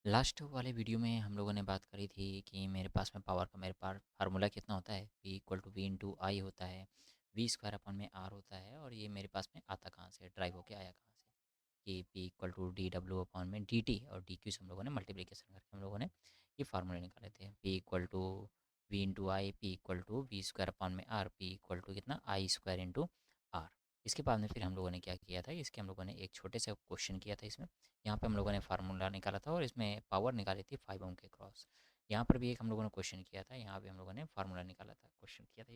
Last वाले video में हम लोगों ने बात करी थी कि मेरे पास में पावर का मेरे पास फार्मूला कितना होता है, P equal to V into I होता है, वी स्क्वायर अपन में आर होता है। और ये मेरे पास में आता कहाँ से, ड्राइव होके आया कहाँ से, कि P equal to D W upon में डी टी और डी क्यू से हम लोगों ने मल्टीप्लिकेशन करके हम लोगों ने ये फार्मूले निकाले थे। P equal to V into I, P equal to V square upon में आर, पी इक्वल टू कितना आई स्क्वायर इंटू आर। इसके बाद में फिर हम लोगों ने क्या किया था, इसके हम लोगों ने एक छोटे से क्वेश्चन किया था। इसमें यहाँ पे हम लोगों ने फार्मूला निकाला था और इसमें पावर निकाली थी 5 ओम के क्रॉस। यहाँ पर भी एक हम लोगों ने क्वेश्चन किया था, यहाँ भी हम लोगों ने फार्मूला निकाला था, क्वेश्चन किया था।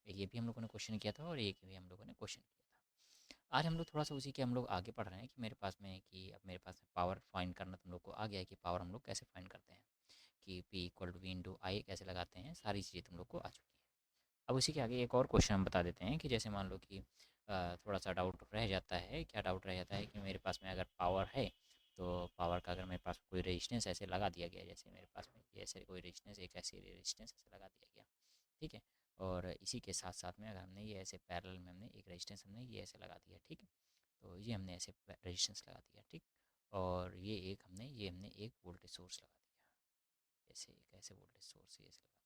ये भी हम लोगों ने क्वेश्चन किया था और एक भी हम लोगों ने क्वेश्चन किया था। आज हम लोग थोड़ा सा उसी के हम लोग आगे पढ़ रहे हैं कि मेरे पास में कि अब मेरे पास में पावर फाइंड करना तुम लोग को आ गया है कि पावर हम लोग कैसे फाइंड करते हैं, कि P equal to V into I कैसे लगाते हैं, सारी चीज़ें तुम लोग को आ चुकी हैं। अब उसी के आगे एक और क्वेश्चन हम बता देते हैं कि जैसे मान लो कि थोड़ा सा डाउट रह जाता है। क्या डाउट रह जाता है कि मेरे पास में अगर पावर है तो पावर का अगर मेरे पास कोई रेजिस्टेंस ऐसे लगा दिया गया, जैसे मेरे पास में ये ऐसे कोई रेजिस्टेंस, एक ऐसी रेजिस्टेंस ऐसे लगा दिया गया, ठीक है। और इसी के साथ साथ में अगर हमने ये ऐसे पैरेलल में हमने एक रेजिस्टेंस हमने ये ऐसे लगा दिया, ठीक है। तो ये हमने ऐसे रेजिस्टेंस लगा दिया, ठीक। और ये हमने एक वोल्टेज सोर्स लगा दिया, ऐसे एक ऐसे वोल्टेज सोर्स ये ऐसे लगा दिया।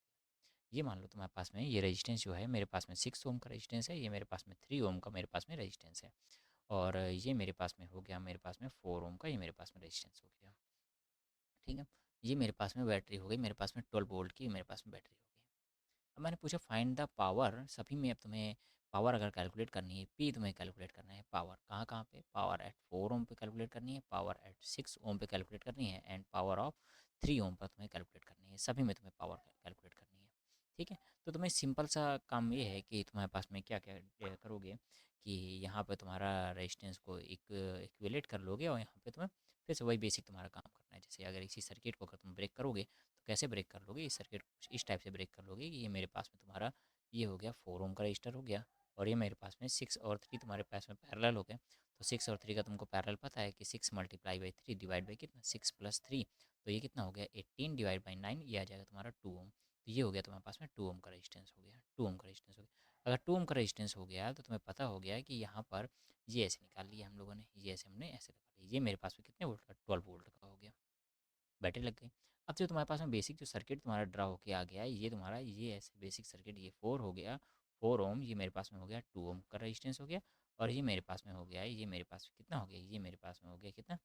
ये मान लो तुम्हारे पास में ये रेजिस्टेंस जो है मेरे पास में 6 ओम का रेजिस्टेंस है, ये मेरे पास में 3 ओम का मेरे पास में रेजिस्टेंस है। और ये मेरे पास में हो गया, मेरे पास में 4 ओम का ये मेरे पास में रेजिस्टेंस हो गया, ठीक है। ये मेरे पास में बैटरी हो गई, मेरे पास में 12 वोल्ट की मेरे पास में बैटरी हो गई। अब मैंने पूछा फाइंड द पावर, सभी में अब तुम्हें पावर अगर कैलकुलेट करनी है, पी तुम्हें कैलकुलेट करना है, पावर कहाँ कहाँ पे, पावर एट 4 ओम पे कैलकुलेट करनी है, पावर एट 6 ओम पे कैलकुलेट करनी है, एंड पावर ऑफ 3 ओम पर तुम्हें कैलकुलेट करनी है। सभी में तुम्हें पावर कैलकुलेट करनी है, ठीक है। तो तुम्हें सिंपल सा काम ये है कि तुम्हारे पास में क्या क्या करोगे कि यहाँ पे तुम्हारा रेजिस्टेंस को इक्विलेट कर लोगे और यहाँ पे तुम्हें फिर से वही बेसिक तुम्हारा काम करना है। जैसे अगर इसी सर्किट को अगर तुम ब्रेक करोगे तो कैसे ब्रेक कर लोगे, इस सर्किट को इस टाइप से ब्रेक कर लोगे कि ये मेरे पास में तुम्हारा ये हो गया 4 ओम का रजिस्टर हो गया, और ये मेरे पास में 6 और 3 तुम्हारे पास में पैरेलल हो गए। तो 6 और 3 का तुमको पैरेलल पता है कि 6 × 3 डिवाइड बाई कितना, 6 + 3, तो ये कितना हो गया 18 डिवाइड बाई 9, ये आ जाएगा तुम्हारा 2 ओम। तो ये हो गया तुम्हारे पास में 2 ओम का रेजिस्टेंस हो गया, 2 ओम का रेजिस्टेंस हो गया। अगर 2 ओम का रेजिस्टेंस हो गया तो तुम्हें पता हो गया कि यहाँ पर ये ऐसे निकाल लिया हम लोगों ने, ये ऐसे हमने ऐसे लगा लिया, ये मेरे पास में कितने वोल्ट का, 12 वोल्ट का हो गया, बैटरी लग गई। अब जो तुम्हारे पास में बेसिक जो सर्किट तुम्हारा ड्रा होके आ गया, ये तुम्हारा ये ऐसे बेसिक सर्किट, ये 4 हो गया, 4 ओम, ये मेरे पास में हो गया 2 ओम का रेजिस्टेंस हो गया, और ये मेरे पास में हो गया, ये मेरे पास कितना हो गया, ये मेरे पास में हो गया कितना,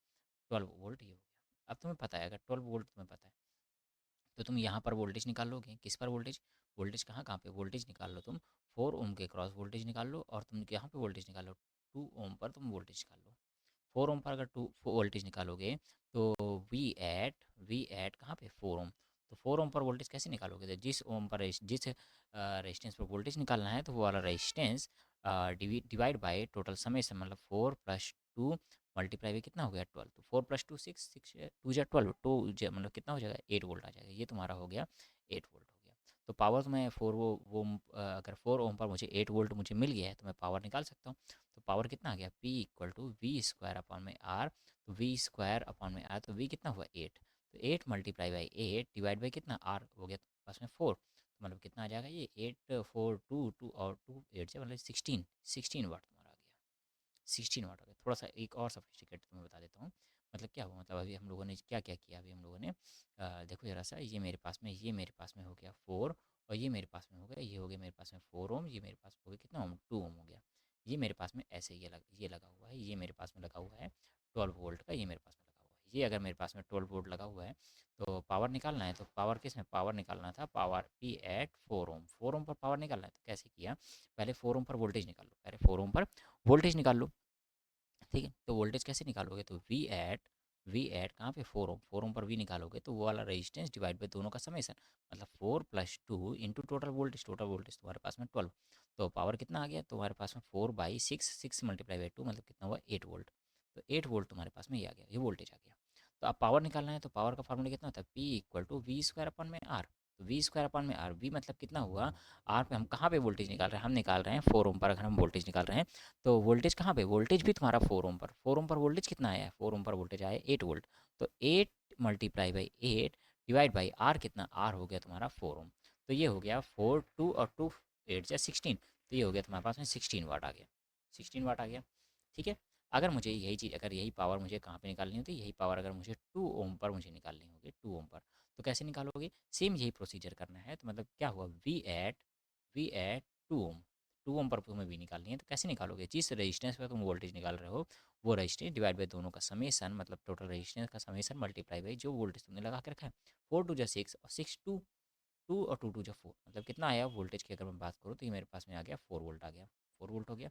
12 वोल्ट ये हो गया। अब तुम्हें पता है, अगर 12 वोल्ट तुम्हें पता है तो तुम यहाँ पर वोल्टेज निकाल लोगे, किस पर वोल्टेज, वोल्टेज कहाँ कहाँ पे वोल्टेज निकाल लो तुम, 4 ओम के क्रॉस वोल्टेज निकाल लो, और तुम यहाँ पे वोल्टेज निकाल लो, 2 ओम पर तुम वोल्टेज निकाल लो। 4 ओम पर अगर 2 वोल्टेज निकालोगे तो वी एट कहाँ पे 4 ओम, तो 4 ओम पर वोल्टेज कैसे निकालोगे, तो जिस ओम पर जिस रेजिस्टेंस पर वोल्टेज निकालना है तो वो वाला रेजिस्टेंस डिवाइड बाय टोटल समय से, मतलब 4 + 2 मल्टीप्लाई बाई कितना हो गया 12, तो 4 + 2 6, 6 2 = 12, मतलब कितना हो जाएगा 8 वोल्ट आ जाएगा, ये तुम्हारा हो गया 8 वोल्ट हो गया। तो पावर तुम्हें अगर 4 ओम पर मुझे 8 वोल्ट मुझे मिल गया है तो मैं पावर निकाल सकता हूँ। तो पावर कितना आ गया, P equal to V square upon में आर, तो वी स्क्वायर अपॉन में आर, तो वी कितना हुआ 8, तो 8 × 8 डिवाइड बाई कितना आर हो गया तो पास में 4, तो मतलब कितना आ जाएगा ये 8 4 2 2 और 2 8 से मतलब 16 वाट तुम्हारा आ गया, 16 वाट हो गया। थोड़ा सा एक और सफिस्टिकेट तुम्हें बता देता हूँ, मतलब क्या हुआ, मतलब अभी हम लोगों ने क्या क्या किया, अभी हम लोगों ने देखो ज़रा सा, ये मेरे पास में हो गया 4, और ये मेरे पास में हो गया, ये हो गया मेरे पास में 4 ओम, ये मेरे पास हो गया कितना ओम, 2 ओम हो गया। ये मेरे पास में ऐसे ये लगा हुआ है, ये मेरे पास में लगा हुआ है 12 वोल्ट का, ये मेरे पास में लगा हुआ है। ये अगर मेरे पास में 12 वोल्ट लगा हुआ है तो पावर निकालना है, तो पावर किस में, पावर निकालना था पावर P एट 4 ओम, 4 ओम पर पावर निकालना है। तो कैसे किया, पहले 4 ओम पर वोल्टेज निकाल लो, पहले 4 ओम पर वोल्टेज निकाल लो, ठीक है। तो वोल्टेज कैसे निकालोगे, तो वी एट कहाँ पे 4 ओम, 4 ओम पर वी निकालोगे तो वो वाला रेजिस्टेंस डिवाइड बाई दोनों का समेसन, मतलब 4 + 2 इंटू टोटल वोल्टेज तुम्हारे पास में 12, तो पावर कितना आ गया तुम्हारे पास में 4/6, 6 × 2 मतलब कितना हुआ 8 वोल्ट, तो 8 वोल्ट तुम्हारे पास में ये आ गया, ये वोल्टेज आ गया। तो अब पावर निकालना है, तो पावर का फार्मूला कितना होता है, P equal to V square upon में आर, तो वी स्क्वायर अपन में आर, वी मतलब कितना हुआ, आर पे हम कहाँ पे वोल्टेज निकाल रहे हैं, हम निकाल रहे हैं 4 ओम पर, अगर हम वोल्टेज निकाल रहे हैं तो वोल्टेज कहाँ पे, वोल्टेज भी तुम्हारा 4 ओम पर वोल्टेज कितना आया है, 4 ओम पर वोल्टेज आया 8 वोल्ट, तो 8 × 8 डिवाइड बाई आर, कितना आर हो गया तुम्हारा 4 ओम, तो ये हो गया 4 2 और 2 8 या 16, तो ये हो गया तुम्हारे पास में 16 वाट आ गया, 16 वाट आ गया, ठीक है। अगर मुझे यही चीज़, अगर यही पावर मुझे कहाँ पे निकालनी होती, यही पावर अगर मुझे 2 ओम पर मुझे निकालनी होगी, 2 ओम पर, तो कैसे निकालोगे? सेम यही प्रोसीजर करना है। तो मतलब क्या हुआ, वी एट 2 ओम, 2 ओम पर तुम्हें वी निकालनी है, तो कैसे निकालोगे? जिस रेजिस्टेंस पर तुम वोल्टेज निकाल रहे हो, वो रेजिस्टेंस डिवाइड बाई दोनों का समेसन, मतलब टोटल रेजिस्टेंस का समेसन मल्टीप्लाई बाई जो वोल्टेज तुमने लगा के रखा है। 4 टू जा 6 और 6 टू 2 और 2 टू जा 4, मतलब कितना आया वोल्टेज की अगर मैं बात करूँ, तो ये मेरे पास में आ गया 4 वोल्ट आ गया, 4 वोल्ट हो गया।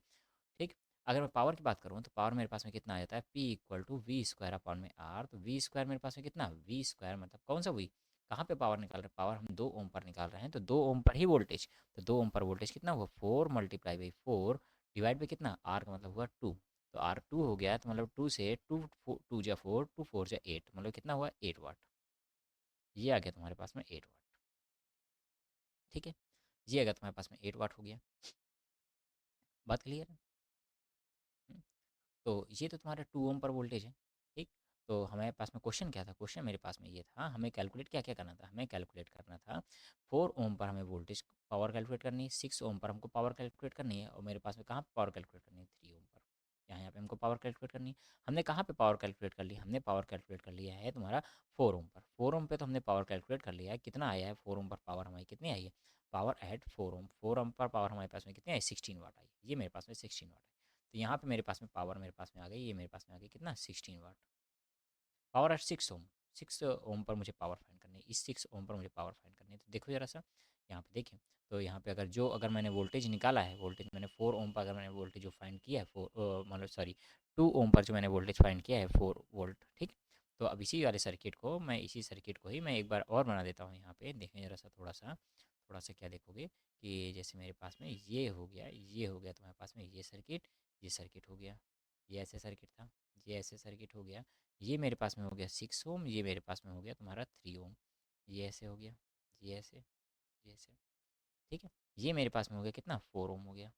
ठीक। अगर मैं पावर की बात करूँ, तो पावर मेरे पास में कितना आ जाता है, P equal to V square upon में आर। तो वी स्क्वायर मेरे पास में कितना, वी स्क्वायर मतलब कौन सा वी, कहाँ पे पावर निकाल रहे हैं, पावर हम 2 ओम पर निकाल रहे हैं, तो 2 ओम पर ही वोल्टेज, तो 2 ओम पर वोल्टेज कितना हुआ, 4 मल्टीप्लाई बाई 4 डिवाइड बाई कितना, आर का मतलब हुआ 2। तो आर 2 हो गया, तो मतलब 2 से 2, 2 जा 4, 2 4 जा 8, मतलब कितना हुआ 8 वाट। ये आ गया तुम्हारे पास में 8 वाट। ठीक है, ये आ गया तुम्हारे पास में 8 वाट हो गया। बात क्लियर है? हम्म। तो ये तो तुम्हारा 2 ओम पर वोल्टेज है। ठीक। तो हमारे पास में क्वेश्चन क्या था, क्वेश्चन मेरे पास में ये था, हमें कैलकुलेट क्या क्या करना था, हमें कैलकुलेट करना था 4 ओम पर हमें वोल्टेज पावर कैलकुलेट करनी है, 6 ओम पर हमको पावर कैलकुलेट करनी है, और मेरे पास में कहाँ पे पावर कैलकुलेट करनी है, 3 ओम पर। यहाँ पे हमको पावर कैलकुलेट करनी है। हमने कहाँ पे पावर कैलकुलेट कर ली, हमने पावर कैलकुलेट कर लिया है तुम्हारा 4 ओम पर। 4 ओम पे तो हमने पावर कैलकुलेट कर लिया है, कितना आया है 4 ओम पर पावर हमारी कितनी आई है, पावर एट 4 ओम, 4 ओम पर पावर हमारे पास में कितनी आई, 16 वाट आई, ये मेरे पास में 16 वाट है। तो यहाँ पे मेरे पास में पावर मेरे पास में आ गई, ये मेरे पास में आ गई कितना, 16 वाट। पावर एट 6 ओम, 6 ओम पर मुझे पावर फाइंड करनी है, इस 6 ओम पर मुझे पावर फाइंड करनी है। तो देखो जरा सा, यहाँ पे देखें, तो यहाँ पे अगर मैंने वोल्टेज निकाला है, वोल्टेज मैंने 4 ओम पर अगर मैंने वोल्टेज जो फाइंड किया है, 4 मतलब सॉरी 2 ओम पर जो मैंने वोल्टेज फाइंड किया है 4 वोल्ट। ठीक। तो अब इसी वाले सर्किट को मैं, इसी सर्किट को ही मैं एक बार और बना देता हूँ। यहाँ पे देखें जरा सा, थोड़ा सा क्या देखोगे कि जैसे मेरे पास में ये हो गया, ये हो गया तुम्हारे पास में ये सर्किट हो गया, ये ऐसे सर्किट था, ये ऐसे सर्किट हो गया, ये मेरे पास में हो गया 6 ओम, ये मेरे पास में हो गया तुम्हारा 3 ओम, ये ऐसे हो गया, ये ऐसे, ये ऐसे। ठीक है। ये मेरे पास में हो गया कितना, 4 ओम हो गया।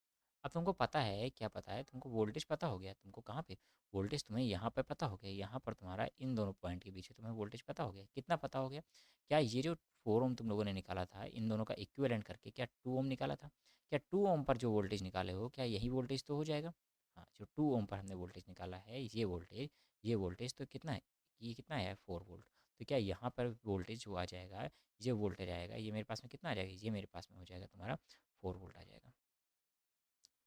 अब तुमको पता है, क्या पता है तुमको, वोल्टेज पता हो गया तुमको, कहाँ पे वोल्टेज तुम्हें यहाँ पे पता हो गया, यहाँ पर तुम्हारा इन दोनों पॉइंट के बीच में तुम्हें वोल्टेज पता हो गया, कितना पता हो गया। क्या ये जो 4 ओम तुम लोगों ने निकाला था, इन दोनों का इक्विवेलेंट करके क्या 2 ओम निकाला था, क्या 2 ओम पर जो वोल्टेज निकाले हो, क्या यही वोल्टेज तो हो जाएगा। हाँ, जो 2 ओम पर हमने वोल्टेज निकाला है, ये वोल्टेज तो कितना है, ये कितना है 4 वोल्ट। तो क्या यहाँ पर वोल्टेज जो आ जाएगा, ये वोल्टेज आएगा, ये मेरे पास में कितना आ जाएगा, ये मेरे पास में हो जाएगा तुम्हारा 4 वोल्ट आ जाएगा,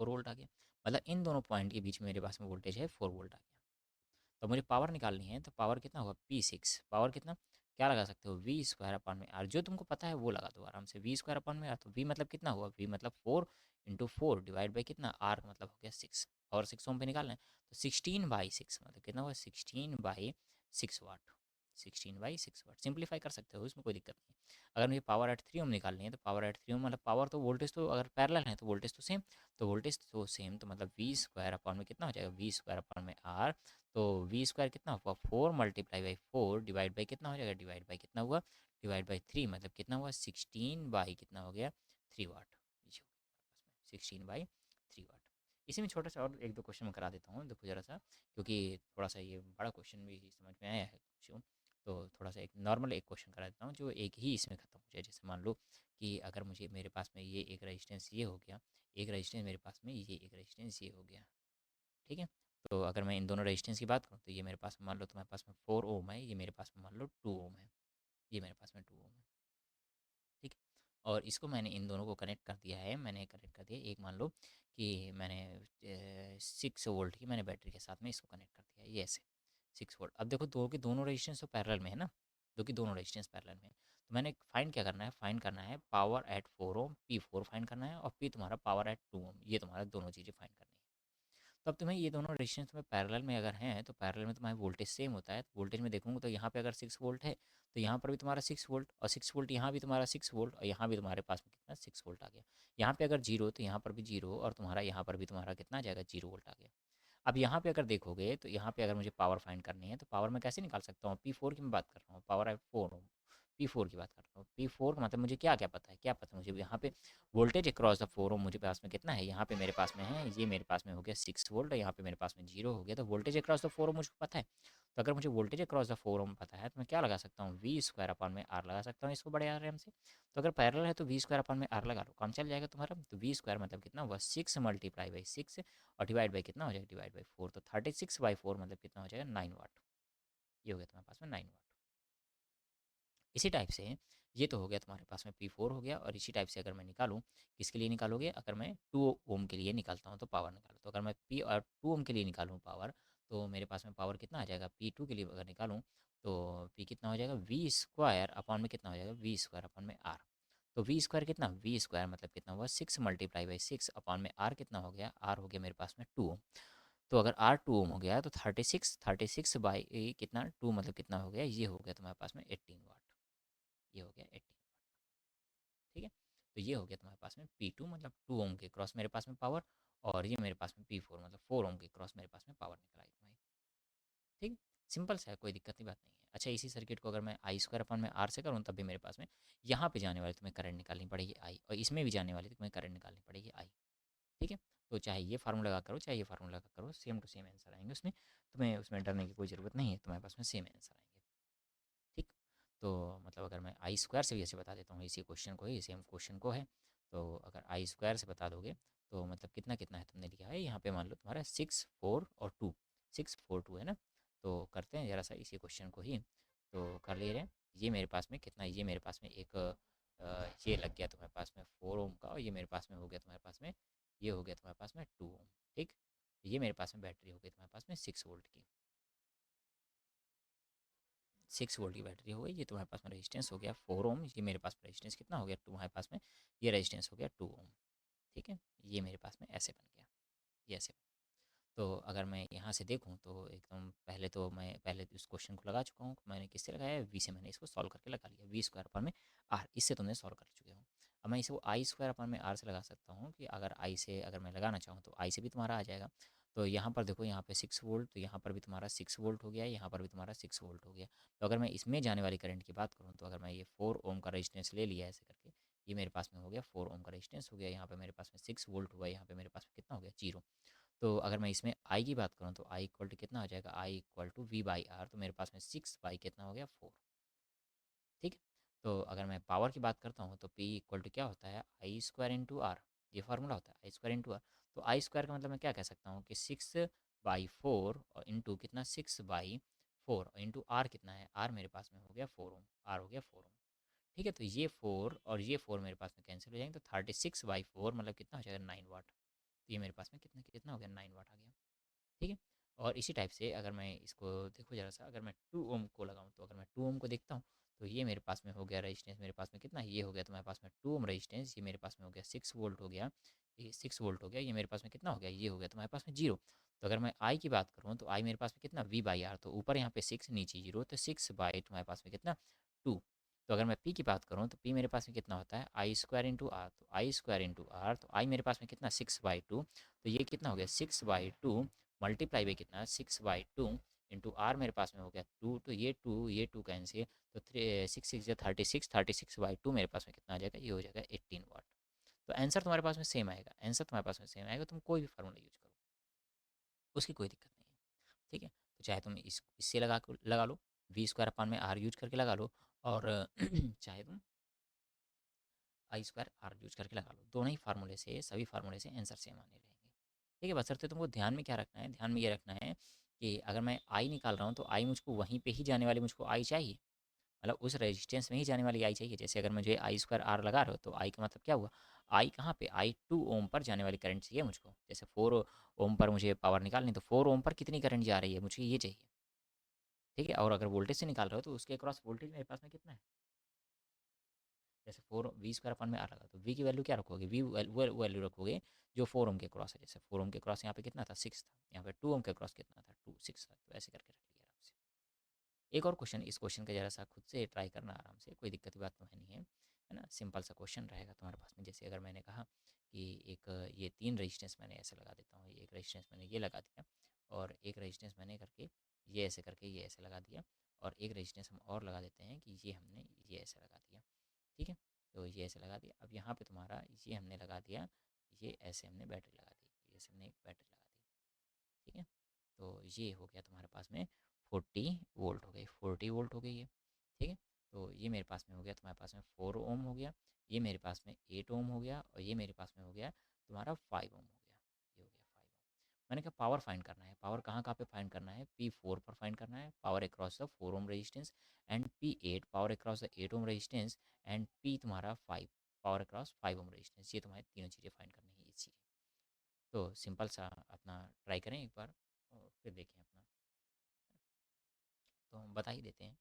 4 वोल्ट आ गया। मतलब इन दोनों पॉइंट के बीच में मेरे पास में वोल्टेज है 4 वोल्ट आ गया। तो मुझे पावर निकालनी है, तो पावर कितना होगा, P6, पावर कितना, क्या लगा सकते हो, वी स्क्वायर अपॉन में आर, जो तुमको पता है वो लगा दो आराम से, वी स्क्वायर अपॉन में आर। तो वी मतलब कितना हुआ, वी मतलब 4 इंटू 4 डिवाइड बाई कितना, आर मतलब हो गया 6, और 6 ओम पे निकालना है। तो 16/6 मतलब कितना हुआ, 16/6 वाट, 16/6 वाट। सिंप्लीफाई कर सकते हो, इसमें कोई दिक्कत नहीं है। अगर मुझे पावर एट 3 ओम निकालनी है, तो पावर एट 3 ओम मतलब पावर तो वोल्टेज तो अगर पैरेलल है तो वोल्टेज तो सेम, तो वोल्टेज तो सेम, तो मतलब वी स्क्वायर अपॉन में कितना हो जाएगा, वी स्क्वायर अपॉन में आर। तो वी स्क्वायर कितना हुआ, 4 मल्टीप्लाई बाई 4 डिवाइड बाई कितना हो जाएगा, डिवाइड बाई कितना हुआ, डिवाइड बाई 3, मतलब कितना हुआ, 16 बाई कितना हो गया, 3 वाट। ये हो गया 16/3 वाट। इसी में छोटा सा और एक दो क्वेश्चन मैं करा देता हूँ, देखो जरा सा, क्योंकि थोड़ा सा ये बड़ा क्वेश्चन भी समझ में आया है क्यों। तो थोड़ा सा एक नॉर्मल एक क्वेश्चन करा देता हूँ जो एक ही इसमें ख़त्म हो जाए। जैसे मान लो कि अगर मुझे, मेरे पास में ये एक रेजिस्टेंस ये हो गया, एक रेजिस्टेंस मेरे पास में ये, एक रेजिस्टेंस ये हो गया। ठीक है। तो अगर मैं इन दोनों रेजिस्टेंस की बात करूँ, तो ये मेरे पास में मान लो तुम्हारे पास में 4 ओम है, ये मेरे पास में मान लो 2 ओम है, ये मेरे पास में 2 ओम है। ठीक है। और इसको मैंने इन दोनों को कनेक्ट कर दिया है, मैंने कनेक्ट कर दिया, एक मान लो कि मैंने 6 वोल्ट की मैंने बैटरी के साथ में इसको कनेक्ट कर दिया है, ये ऐसे 6 वोल्ट। अब देखो, दो के दोनों रेजिस्टेंस तो पैरेलल में है ना, दो की दोनों रेजिस्टेंस पैरेलल में है। तो मैंने फाइंड क्या करना है, फाइंड करना है पावर एट 4 ओम, P4 फाइंड करना है, और P तुम्हारा पावर एट 2 ओम, ये तुम्हारा दोनों चीज़ें फाइंड करनी है। तो अब तुम्हें ये दोनों रेजिस्टेंस तुम्हें पैरेलल में अगर हैं, तो पैरेलल में तुम्हारा वोल्टेज सेम होता है। तो वोल्टेज में देखूंगा, तो यहाँ पे अगर 6 वोल्ट है, तो यहाँ पर भी तुम्हारा 6 वोल्ट, और 6 वोल्ट यहाँ भी तुम्हारा 6 वोल्ट, और यहाँ भी तुम्हारे पास में कितना 6 वोल्ट आ गया। यहाँ पे अगर जीरो, तो यहाँ पर भी जीरो, और तुम्हारा यहाँ पर भी तुम्हारा कितना आ जाएगा, 0 वोल्ट आ गया। अब यहाँ पे अगर देखोगे, तो यहाँ पे अगर मुझे पावर फाइंड करनी है, तो पावर मैं कैसे निकाल सकता हूँ, P4 की मैं बात कर रहा हूँ, पावर है 4 ओम, P4 की बात कर रहा हूँ। P4 का मतलब मुझे क्या-क्या पता है, क्या पता है मुझे यहाँ पे वोल्टेज अक्रॉस द 4 ओम मुझे पास में कितना है, यहाँ पे मेरे पास में है, ये मेरे पास में हो गया 6 वोल्ट और यहाँ पे मेरे पास में 0 हो गया, तो वोल्टेज अक्रॉस द 4 ओम मुझको पता है। तो अगर मुझे वोल्टेज अक्रॉस द 4 ओम पता है, तो मैं क्या लगा सकता हूँ, वी स्क्वायर अपॉन में आर लगा सकता हूँ इसको बड़े आर से। तो अगर पैरेलल है तो वी स्क्वायर अपॉन में आर लगा लो, काम चल जाएगा तुम्हारा। तो वी स्क्वायर मतलब कितना हुआ, 6 मल्टीप्लाई बाई 6 और डिवाइड बाई कितना हो जाएगा, डिवाइड बाई 4, तो 36/4 मतलब कितना हो जाएगा, 9 वाट। ये हो गया तुम्हारे पास में 9 वाट। इसी टाइप से ये तो हो गया तुम्हारे पास में P4 हो गया। और इसी टाइप से अगर मैं निकालूँ, किसके लिए निकालोगे, अगर मैं 2 ओम के लिए निकालता हूँ तो पावर निकालो, तो अगर मैं P और 2 ओम के लिए निकालूँ पावर, तो मेरे पास में पावर कितना आ जाएगा, P2 के लिए अगर निकालूँ तो P कितना हो जाएगा, वी स्क्वायर अपॉन में कितना हो जाएगा, वी स्क्वायर अपॉन में आर। तो वी स्क्वायर कितना, वी स्क्वायर मतलब कितना हुआ, 6 मल्टीप्लाई बाई 6 अपॉन में आर कितना हो गया, आर हो गया मेरे पास में 2 ओम। तो अगर आर 2 ओम हो गया तो 36 बाई कितना 2 मतलब कितना हो गया, ये हो गया तुम्हारे पास में 18 वाट। ये हो गया 18। ठीक है, तो ये हो गया तुम्हारे पास में P2 मतलब 2 ओम के क्रॉस मेरे पास में पावर, और ये मेरे पास में P4 मतलब 4 ओम के क्रॉस मेरे पास में पावर निकल आई तुम्हारी। ठीक, सिंपल सा है, कोई दिक्कत की बात नहीं है। अच्छा, इसी सर्किट को अगर मैं आई स्क्वायर अपन में आर से करूँ, तब भी मेरे पास में यहाँ पे जाने वाली तुम्हें करंट निकालनी पड़ेगी आई, और इसमें भी जाने वाली तुम्हें करंट निकालनी पड़ेगी आई। ठीक है, तो चाहे ये फार्मूला लगा करो, चाहे ये फार्मूला लगा करो, सेम टू सेम आंसर आएंगे उसमें, तुम्हें उसमें डरने की कोई ज़रूरत नहीं है, तुम्हारे पास में सेम आंसर आएंगे। ठीक, तो मतलब अगर मैं आई स्क्वायर से भी ऐसे बता देता हूँ, इसी क्वेश्चन को ही, सेम क्वेश्चन को है, तो अगर आई स्क्वायर से बता दोगे तो मतलब कितना कितना है तुमने लिया है यहाँ पे, मान लो तुम्हारा 6 4 और 2, 6 4 2 है ना। तो करते हैं ज़रा सा इसी क्वेश्चन को ही, तो कर ले रहे हैं। ये मेरे पास में कितना है, ये मेरे पास में एक ये लग गया तुम्हारे पास में 4 ओम का, और ये मेरे पास में हो गया तुम्हारे पास में, ये हो गया तुम्हारे पास में 2 ओम। ठीक, ये मेरे पास में बैटरी हो गई तुम्हारे पास में 6 वोल्ट की, 6 वोल्ट की बैटरी हो गई। ये तुम्हारे पास में रेजिस्टेंस हो गया 4 ओम, ये मेरे पास में रेजिस्टेंस कितना हो गया, तुम्हारे पास में ये रेजिस्टेंस हो गया 2 ओम। ठीक है, ये मेरे पास में ऐसे बन गया, ये ऐसे। तो अगर मैं यहाँ से देखूँ तो एकदम पहले तो मैं पहले इस क्वेश्चन को लगा चुका हूँ, मैंने किससे लगाया है, वी से मैंने इसको सॉल्व करके लगा लिया, वी स्क्वायर अपन में आर, इससे तुमने सॉल्व कर चुके हो। अब मैं इसे आई स्क्वायर अपन में आर से लगा सकता हूँ, कि अगर आई से अगर मैं लगाना चाहूँ तो आई से भी तुम्हारा आ जाएगा। तो यहाँ पर देखो, यहाँ पे 6 वोल्ट, तो यहाँ पर भी तुम्हारा 6 वोल्ट हो गया, यहाँ पर भी तुम्हारा 6 वोल्ट हो गया। तो अगर मैं इसमें जाने वाली करंट की बात करूँ, तो अगर मैं ये 4 ओम का रेजिस्टेंस ले लिया ऐसे करके, ये मेरे पास में हो गया 4 ओम का रेजिस्टेंस हो गया, यहाँ पे मेरे पास में 6 वोल्ट हुआ, यहाँ पे मेरे पास में कितना हो गया, 0। तो अगर मैं इसमें आई की बात करूँ तो आई इक्वल टू कितना आ जाएगा, I equal to V by R, तो मेरे पास में 6 बाई कितना हो गया, 4। ठीक है, तो अगर मैं पावर की बात करता हूँ तो पी इक्वल टू क्या होता है, आई स्क्वायर इंटू आर, ये फार्मूला होता है आई स्क्वायर इंटू आर। तो आई स्क्वायर का मतलब मैं क्या कह सकता हूँ कि 6/4 और इंटू कितना, 6/4 और इंटू आर कितना है, आर मेरे पास में हो गया 4 ओम, आर हो गया 4 ओम। ठीक है, तो ये 4 और ये 4 मेरे पास में कैंसिल हो जाएंगे, तो 36/4 मतलब कितना हो जाएगा, 9 वाट। तो ये मेरे पास में कितना कितना हो गया, 9 वाट आ गया। ठीक है, और इसी टाइप से अगर मैं इसको देखो ज़रा सा, अगर मैं 2 ओम को लगाऊँ, तो अगर मैं 2 ओम को देखता हूँ, तो ये मेरे पास में हो गया रेजिस्टेंस, मेरे पास में कितना, ये हो गया तुम्हारे पास में 2 ओम रेजिस्टेंस, ये मेरे पास में हो गया 6 वोल्ट हो गया, ये 6 वोल्ट हो गया, ये मेरे पास में कितना हो गया, ये हो गया तुम्हारे पास में 0। तो अगर मैं आई की बात करूँ तो आई मेरे पास में कितना, वी बाई आर, तो ऊपर यहाँ पे 6 नीचे 0, तो 6 बाई तुम्हारे पास में कितना, 2। तो अगर मैं पी की बात करूँ तो पी मेरे पास में कितना होता है, आई स्क्वायर इंटू आर, तो आई स्क्वायर इंटू आर, तो आई मेरे पास में कितना, 6/2, तो ये कितना हो गया, 6/2 मल्टीप्लाई बाई कितना, 6/2 इंटू आर मेरे पास में हो गया 2, तो ये टू कैंसिल, तो 6 6 या 36/2 मेरे पास में कितना आ जाएगा, ये हो जाएगा 18 वाट। तो आंसर तुम्हारे पास में सेम आएगा, आंसर तुम्हारे पास में सेम आएगा, तुम कोई भी फार्मूला यूज करो, उसकी कोई दिक्कत नहीं है। ठीक है, तो चाहे तुम इससे लगा लो, वी स्क्वायर अपान में आर यूज करके लगा लो, और चाहे तुम आई स्क्वायर आर यूज करके लगा लो, दोनों ही फार्मूले से, सभी फार्मूले से आंसर सेम आने रहेंगे। ठीक है, बशर्ते तुमको ध्यान में क्या रखना है, ध्यान में ये रखना है कि अगर मैं आई निकाल रहा हूँ तो आई मुझको वहीं पे ही जाने वाली मुझको आई चाहिए, मतलब उस रेजिस्टेंस में ही जाने वाली आई चाहिए। जैसे अगर मुझे आई स्क्वायर आर लगा रहे हो, तो आई का मतलब क्या हुआ, आई कहाँ पे, आई 2 ओम पर जाने वाली करंट चाहिए मुझको। जैसे 4 ओम पर मुझे पावर निकालनी, तो 4 ओम पर कितनी करंट जा रही है, मुझे ये चाहिए। ठीक है, और अगर वोल्टेज से निकाल रहे हो तो उसके अक्रॉस वोल्टेज मेरे पास में कितना है, जैसे 4 वी स्क्वायर अपन में आ रहा, तो वी की वैल्यू क्या रखोगे, वी वैल्यू रखोगे जो 4 ओम के क्रॉस है। जैसे 4 ओम के क्रॉस यहाँ पे कितना था, 6 था, यहाँ पे 2 ओम के क्रॉस कितना था, 6 था, तो ऐसे करके रख लिया आराम से। एक और क्वेश्चन, इस क्वेश्चन का जरा सा खुद से ट्राई करना आराम से, कोई दिक्कत की बात तो है नहीं है ना, सिंपल सा क्वेश्चन रहेगा तुम्हारे पास में। जैसे अगर मैंने कहा कि एक ये 3 रेजिस्टेंस मैंने ऐसे लगा देता हूँ, एक रेजिस्टेंस मैंने ये लगा दिया, और एक रेजिस्टेंस मैंने करके ये ऐसे लगा दिया, और एक रेजिस्टेंस हम और लगा देते हैं कि ये हमने ये ऐसे लगा दिया, ठीक है। तो ये ऐसे लगा दिया। अब यहाँ पे तुम्हारा ये हमने लगा दिया, ये ऐसे हमने बैटरी लगा दी, ये ऐसे हमने एक बैटरी लगा दी, ठीक है। तो ये हो गया तुम्हारे पास में 40 वोल्ट हो गई, 40 वोल्ट हो गई है, ठीक है। तो ये मेरे पास में हो गया तुम्हारे पास में 4 ओम हो गया, ये मेरे पास में 8 ओम हो गया, और ये मेरे पास में हो गया तुम्हारा 5 ओम हो गया, ये हो गया 5 ओम। मैंने कहा पावर फाइंड करना है, पावर कहाँ कहाँ पे फाइंड करना है, P4 पर फाइंड करना है, power across the 4 ohm resistance, and P8 power across the 8 ohm resistance, and P तुम्हारा 5 पावर अक्रॉस 5 ओम रेजिस्टेंस। ये तुम्हारी तीनों चीज़ें फाइंड करनी है इसी। तो सिंपल सा अपना ट्राई करें एक बार और फिर देखें अपना। तो हम बता ही देते हैं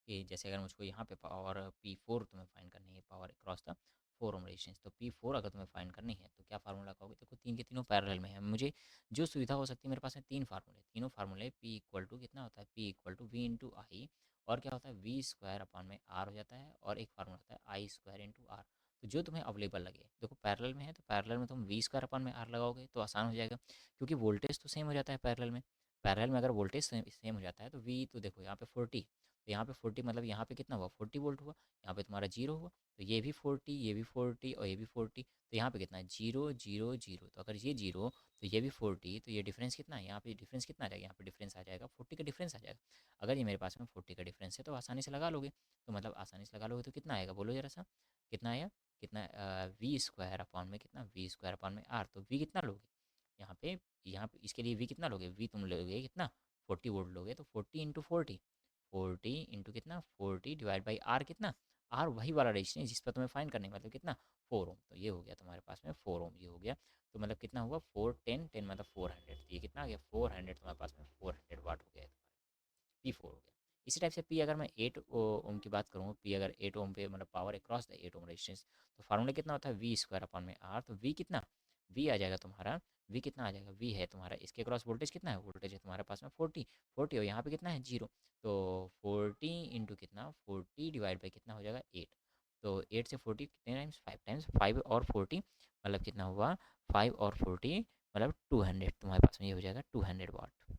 कि जैसे अगर मुझको यहाँ पे पावर P4 तुम्हें फाइंड करनी है, power across the 4 ohm resistance, तो P4 अगर तुम्हें फाइंड करनी है तो क्या फार्मूला कहोगे। देखो तीन के तीनों पैरेलल में है, मुझे जो सुविधा हो सकती है, मेरे पास में तीन फार्मूले, तीनों फार्मूले P इक्वल टू कितना होता है, P equal to V into I, और क्या होता है V स्क्वायर अपॉन में R हो जाता है, और एक फार्मूला होता है आई स्क्वायर इंटू आर। तो जो तुम्हें अवेलेबल लगे, देखो पैरेलल में है तो पैरेलल में तुम V स्क्वायर अपॉन में R लगाओगे तो आसान हो जाएगा, क्योंकि वोल्टेज तो सेम हो जाता है पैरेलल में। पैरेलल में अगर वोल्टेज सेम सेम हो जाता है तो V तो देखो यहाँ पे 40, तो यहाँ पे 40 मतलब यहाँ पे कितना हुआ, 40 वोल्ट हुआ, यहाँ पे तुम्हारा जीरो हुआ, तो ये भी 40, ये भी 40 और ये भी 40, तो यहाँ पे कितना है, जीरो जीरो जीरो। तो अगर ये जीरो तो ये भी 40, तो ये डिफरेंस कितना है, यहाँ पे डिफरेंस कितना आ जाएगा, यहाँ पे डिफरेंस आ जाएगा 40 का डिफरेंस आ जाएगा। अगर ये मेरे पास में 40 का डिफरेंस है तो आसानी से लगा लोगे, तो मतलब आसानी से लगा लोगे तो कितना आएगा, बोलो जरा सा, कितना आएगा, कितना वी स्क्वायर अपॉन में कितना, वी स्क्वायर अपॉन में आर। तो वी कितना लोगे यहाँ पे इसके लिए वी कितना लोगे, वी तुम लोगे कितना, 40 वोल्ट लोगे, तो 40 इंटू 40, 40 इंटू कितना, 40 डिवाइड बाई आर कितना, आर वही वाला रेजिस्टेंस जिस पर तुम्हें फाइंड करने मतलब कितना, 4 ओम। तो ये हो गया तुम्हारे पास में 4 ओम, ये हो गया। तो मतलब कितना हुआ, 4 10 10 मतलब 400, तो ये कितना आ गया 400, तुम्हारे पास में 400 वाट हो गया, P4 हो गया। इसी टाइप से P अगर मैं 8 ओम की बात करूँ, P अगर 8 ओम पे मतलब power across the 8 ohm resistance, तो फार्मूला कितना होता है, V स्क्वायर अपॉन में R। तो V कितना, V आ जाएगा तुम्हारा, V कितना आ जाएगा, V है तुम्हारा इसके क्रॉस वोल्टेज कितना है, वोल्टेज है तुम्हारे पास में 40 और यहाँ पे कितना है, जीरो। तो 40 इंटू कितना, 40 डिवाइड बाई कितना हो जाएगा 8। तो 8 से 40 कितने टाइम्स, 5 टाइम्स, 5 और 40 मतलब कितना हुआ, 5 और 40 मतलब 200, तुम्हारे पास में ये हो जाएगा 200 वाट,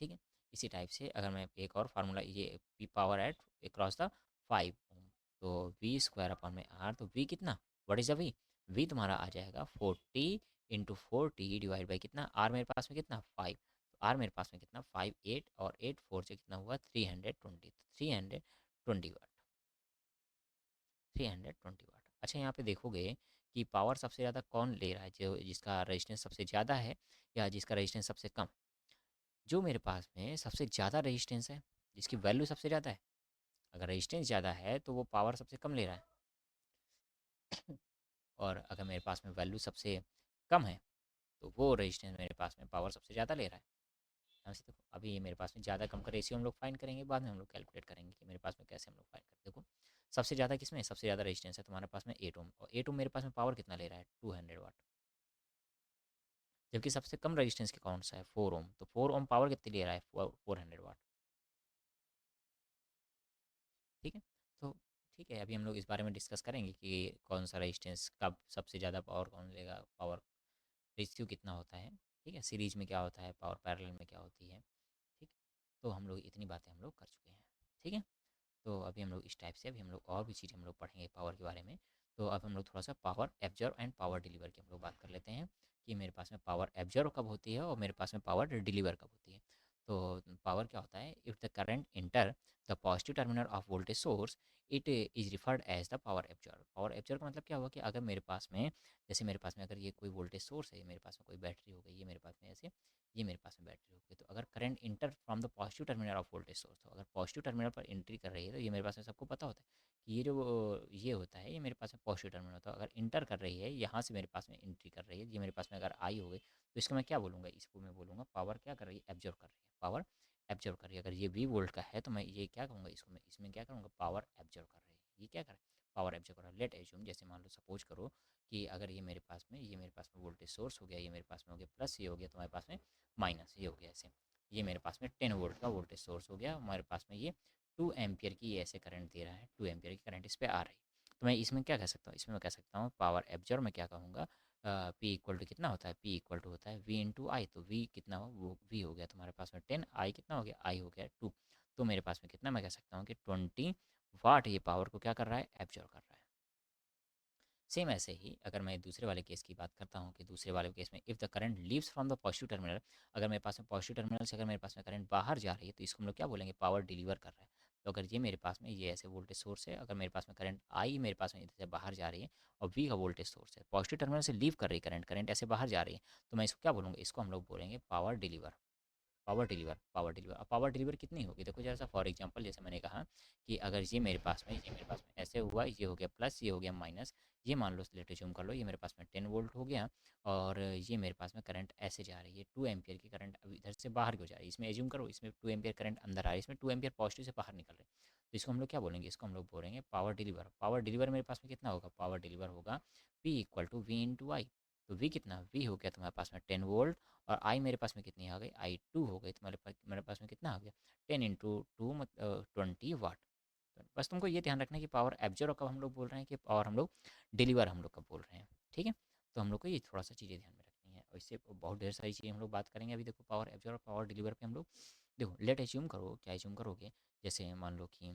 ठीक है। इसी टाइप से अगर मैं एक और फार्मूला, ये P power at across the 5 ohm, तो वी स्क्वायर अपॉन में आर, तो वी कितना, what is the V, V तुम्हारा आ जाएगा 40 इंटू 40 डिवाइड बाई कितना, आर मेरे पास में कितना 5, तो आर मेरे पास में कितना 5 8 और 8 4 से कितना हुआ 320, 320 वाट, 320 वाट। अच्छा यहाँ पे देखोगे कि पावर सबसे ज़्यादा कौन ले रहा है, जो जिसका रेजिस्टेंस सबसे ज़्यादा है या जिसका रेजिस्टेंस सबसे कम। जो मेरे पास में सबसे ज़्यादा रेजिस्टेंस है, जिसकी वैल्यू सबसे ज़्यादा है, अगर रेजिस्टेंस ज़्यादा है तो वो पावर सबसे कम ले रहा है, और अगर मेरे पास में वैल्यू सबसे कम है तो वो रेजिस्टेंस मेरे पास में पावर सबसे ज़्यादा ले रहा है। ध्यान से देखो, अभी ये मेरे पास में ज़्यादा कम का रेशियो हम लोग फाइंड करेंगे, बाद में हम लोग कैलकुलेट करेंगे कि मेरे पास में कैसे हम लोग फाइंड करें। देखो सबसे ज़्यादा किसमें, सबसे ज़्यादा रेजिस्टेंस है तुम्हारे पास में 8 ओम, और 8 ओम मेरे पास में पावर कितना ले रहा है, 200 वाट। जबकि सबसे कम रेजिस्टेंस के कौन सा है, 4 ओम, तो 4 ओम पावर कितनी ले रहा है, 400 वाट, ठीक है। तो ठीक है, अभी हम लोग इस बारे में डिस्कस करेंगे कि कौन सा रेजिस्टेंस कब सबसे ज़्यादा पावर कौन लेगा, पावर रेशियो कितना होता है, ठीक है, सीरीज में क्या होता है, पावर पैरेलल में क्या होती है, ठीक। तो हम लोग इतनी बातें हम लोग कर चुके हैं, ठीक है। तो अभी हम लोग इस टाइप से अभी हम लोग और भी चीज़ें हम लोग पढ़ेंगे पावर के बारे में। तो अब हम लोग थोड़ा सा पावर एब्जर्व एंड पावर डिलीवर की हम लोग बात कर लेते हैं कि मेरे पास में पावर एब्जर्व कब होती है और मेरे पास में पावर डिलीवर कब होती है। तो पावर क्या होता है, if the current enter the positive terminal of voltage source, it is referred as the power absorb. Power absorb का मतलब क्या हुआ कि अगर मेरे पास में, जैसे मेरे पास में अगर ये कोई वोल्टेज सोर्स है, मेरे पास में कोई बैटरी हो गई, ये मेरे पास में ऐसे, ये मेरे पास में बैटरी हो गई, तो अगर current enter from the positive terminal of voltage source, तो अगर पॉजिटिव टर्मिनल पर एंट्री कर रही है, तो ये मेरे पास में सबको पता होता है कि ये जो ये होता है, ये मेरे पास में पॉजिटिव टर्मिनल होता है। अगर इंटर कर रही है, यहाँ से मेरे पास में एंट्री कर रही है, ये मेरे पास में अगर आई हो गई, तो इसका मैं क्या बोलूँगा, इसको मैं बोलूँगा पावर क्या कर रही है, एब्जर्व कर रही है, पावर एब्जर्व कर रही है। अगर ये 20 वोल्ट का है तो मैं ये क्या कहूँगा, इसको मैं इसमें क्या करूँगा, पावर एब्जर्व कर रही है, ये क्या कर रहा है, पावर एब्जर्व कर रहा है। लेट एज्यूम, जैसे मान लो सपोज करो कि अगर ये मेरे पास में, ये मेरे पास में वोल्टेज सोर्स हो गया, ये मेरे पास में हो गया प्लस, ये हो गया तुम्हारे पास में माइनस, ये हो गया ऐसे, ये मेरे पास में 10 वोल्ट का वोल्टेज सोर्स हो गया, हमारे पास में ये 2 एम्पियर की ये ऐसे करंट दे रहा है, 2 एम्पियर की करंट इस पर आ रही है। तो मैं इसमें क्या कह सकता हूँ, इसमें मैं कह सकता हूँ पावर एब्जर्व में क्या कहूँगा, पी इक्वल टू कितना होता है, पी इक्वल टू होता है वी इंटू आई। तो वी कितना हो, वो वी हो गया तुम्हारे पास में 10, आई कितना हो गया, आई हो गया 2। तो मेरे पास में कितना, मैं कह सकता हूँ कि 20 वाट ये पावर को क्या कर रहा है, एब्जॉर्ब कर रहा है। सेम ऐसे ही अगर मैं दूसरे वाले केस की बात करता हूँ कि दूसरे वाले केस में if the current leaves from the positive terminal, अगर मेरे पास में पॉजिटिव टर्मिनल से अगर मेरे पास में करंट बाहर जा रही है तो इसको हम लोग क्या बोलेंगे, पावर डिलीवर कर रहा है। तो अगर ये मेरे पास में ये ऐसे वोल्टेज सोर्स है, अगर मेरे पास में करंट आई मेरे पास में इधर से बाहर जा रही है और वी का वोल्टेज सोर्स है, पॉजिटिव टर्मिनल से लीव कर रही है करंट, करंट ऐसे बाहर जा रही है, तो मैं इसको क्या बोलूँगा, इसको हम लोग बोलेंगे power deliver. Power deliver, power deliver. अब पावर डिलीवर कितनी होगी, देखो जरा सा फॉर एग्जांपल जैसे मैंने कहा कि अगर ये मेरे पास में ऐसे हुआ, ये हो गया प्लस, ये हो गया माइनस, ये मान लो लेट अज्यूम कर लो ये मेरे पास में 10 वोल्ट हो गया और ये मेरे पास में करंट ऐसे जा रही है, 2 एम्पियर की करंट अब इधर से बाहर क्यों जा रही है, इसमें एज्यूम करो इसमें 2 एम्पियर करंट अंदर आ रही है, इसमें 2 एम्पियर पॉजिटिव से बाहर निकल रहे हैं, तो इसको हम लोग क्या बोलेंगे, इसको हम लोग बोलेंगे पावर डिलीवर। पावर डिलीवर मेरे पास में कितना होगा, पावर डिलीवर होगा P equal to V into I. तो वी कितना, वी हो गया तुम्हारे पास में 10 वोल्ट और आई मेरे पास में कितनी आ गई, आई 2 हो गई, तो मेरे पास में कितना आ गया, 10 × 2 20 वाट। तो बस तुमको ये ध्यान रखना है कि पावर एब्जॉर्ब कब हम लोग बोल रहे हैं कि पावर हम लोग डिलीवर हम लोग कब बोल रहे हैं, ठीक है। तो हम लोग को ये थोड़ा सा चीज़ें ध्यान में रखनी है और इससे बहुत ढेर सारी चीज़ें हम लोग बात करेंगे। अभी देखो पावर एब्जॉर्ब पावर डिलीवर पे हम लोग देखो लेट एज्यूम करो, क्या एज्यूम करोगे, जैसे मान लो कि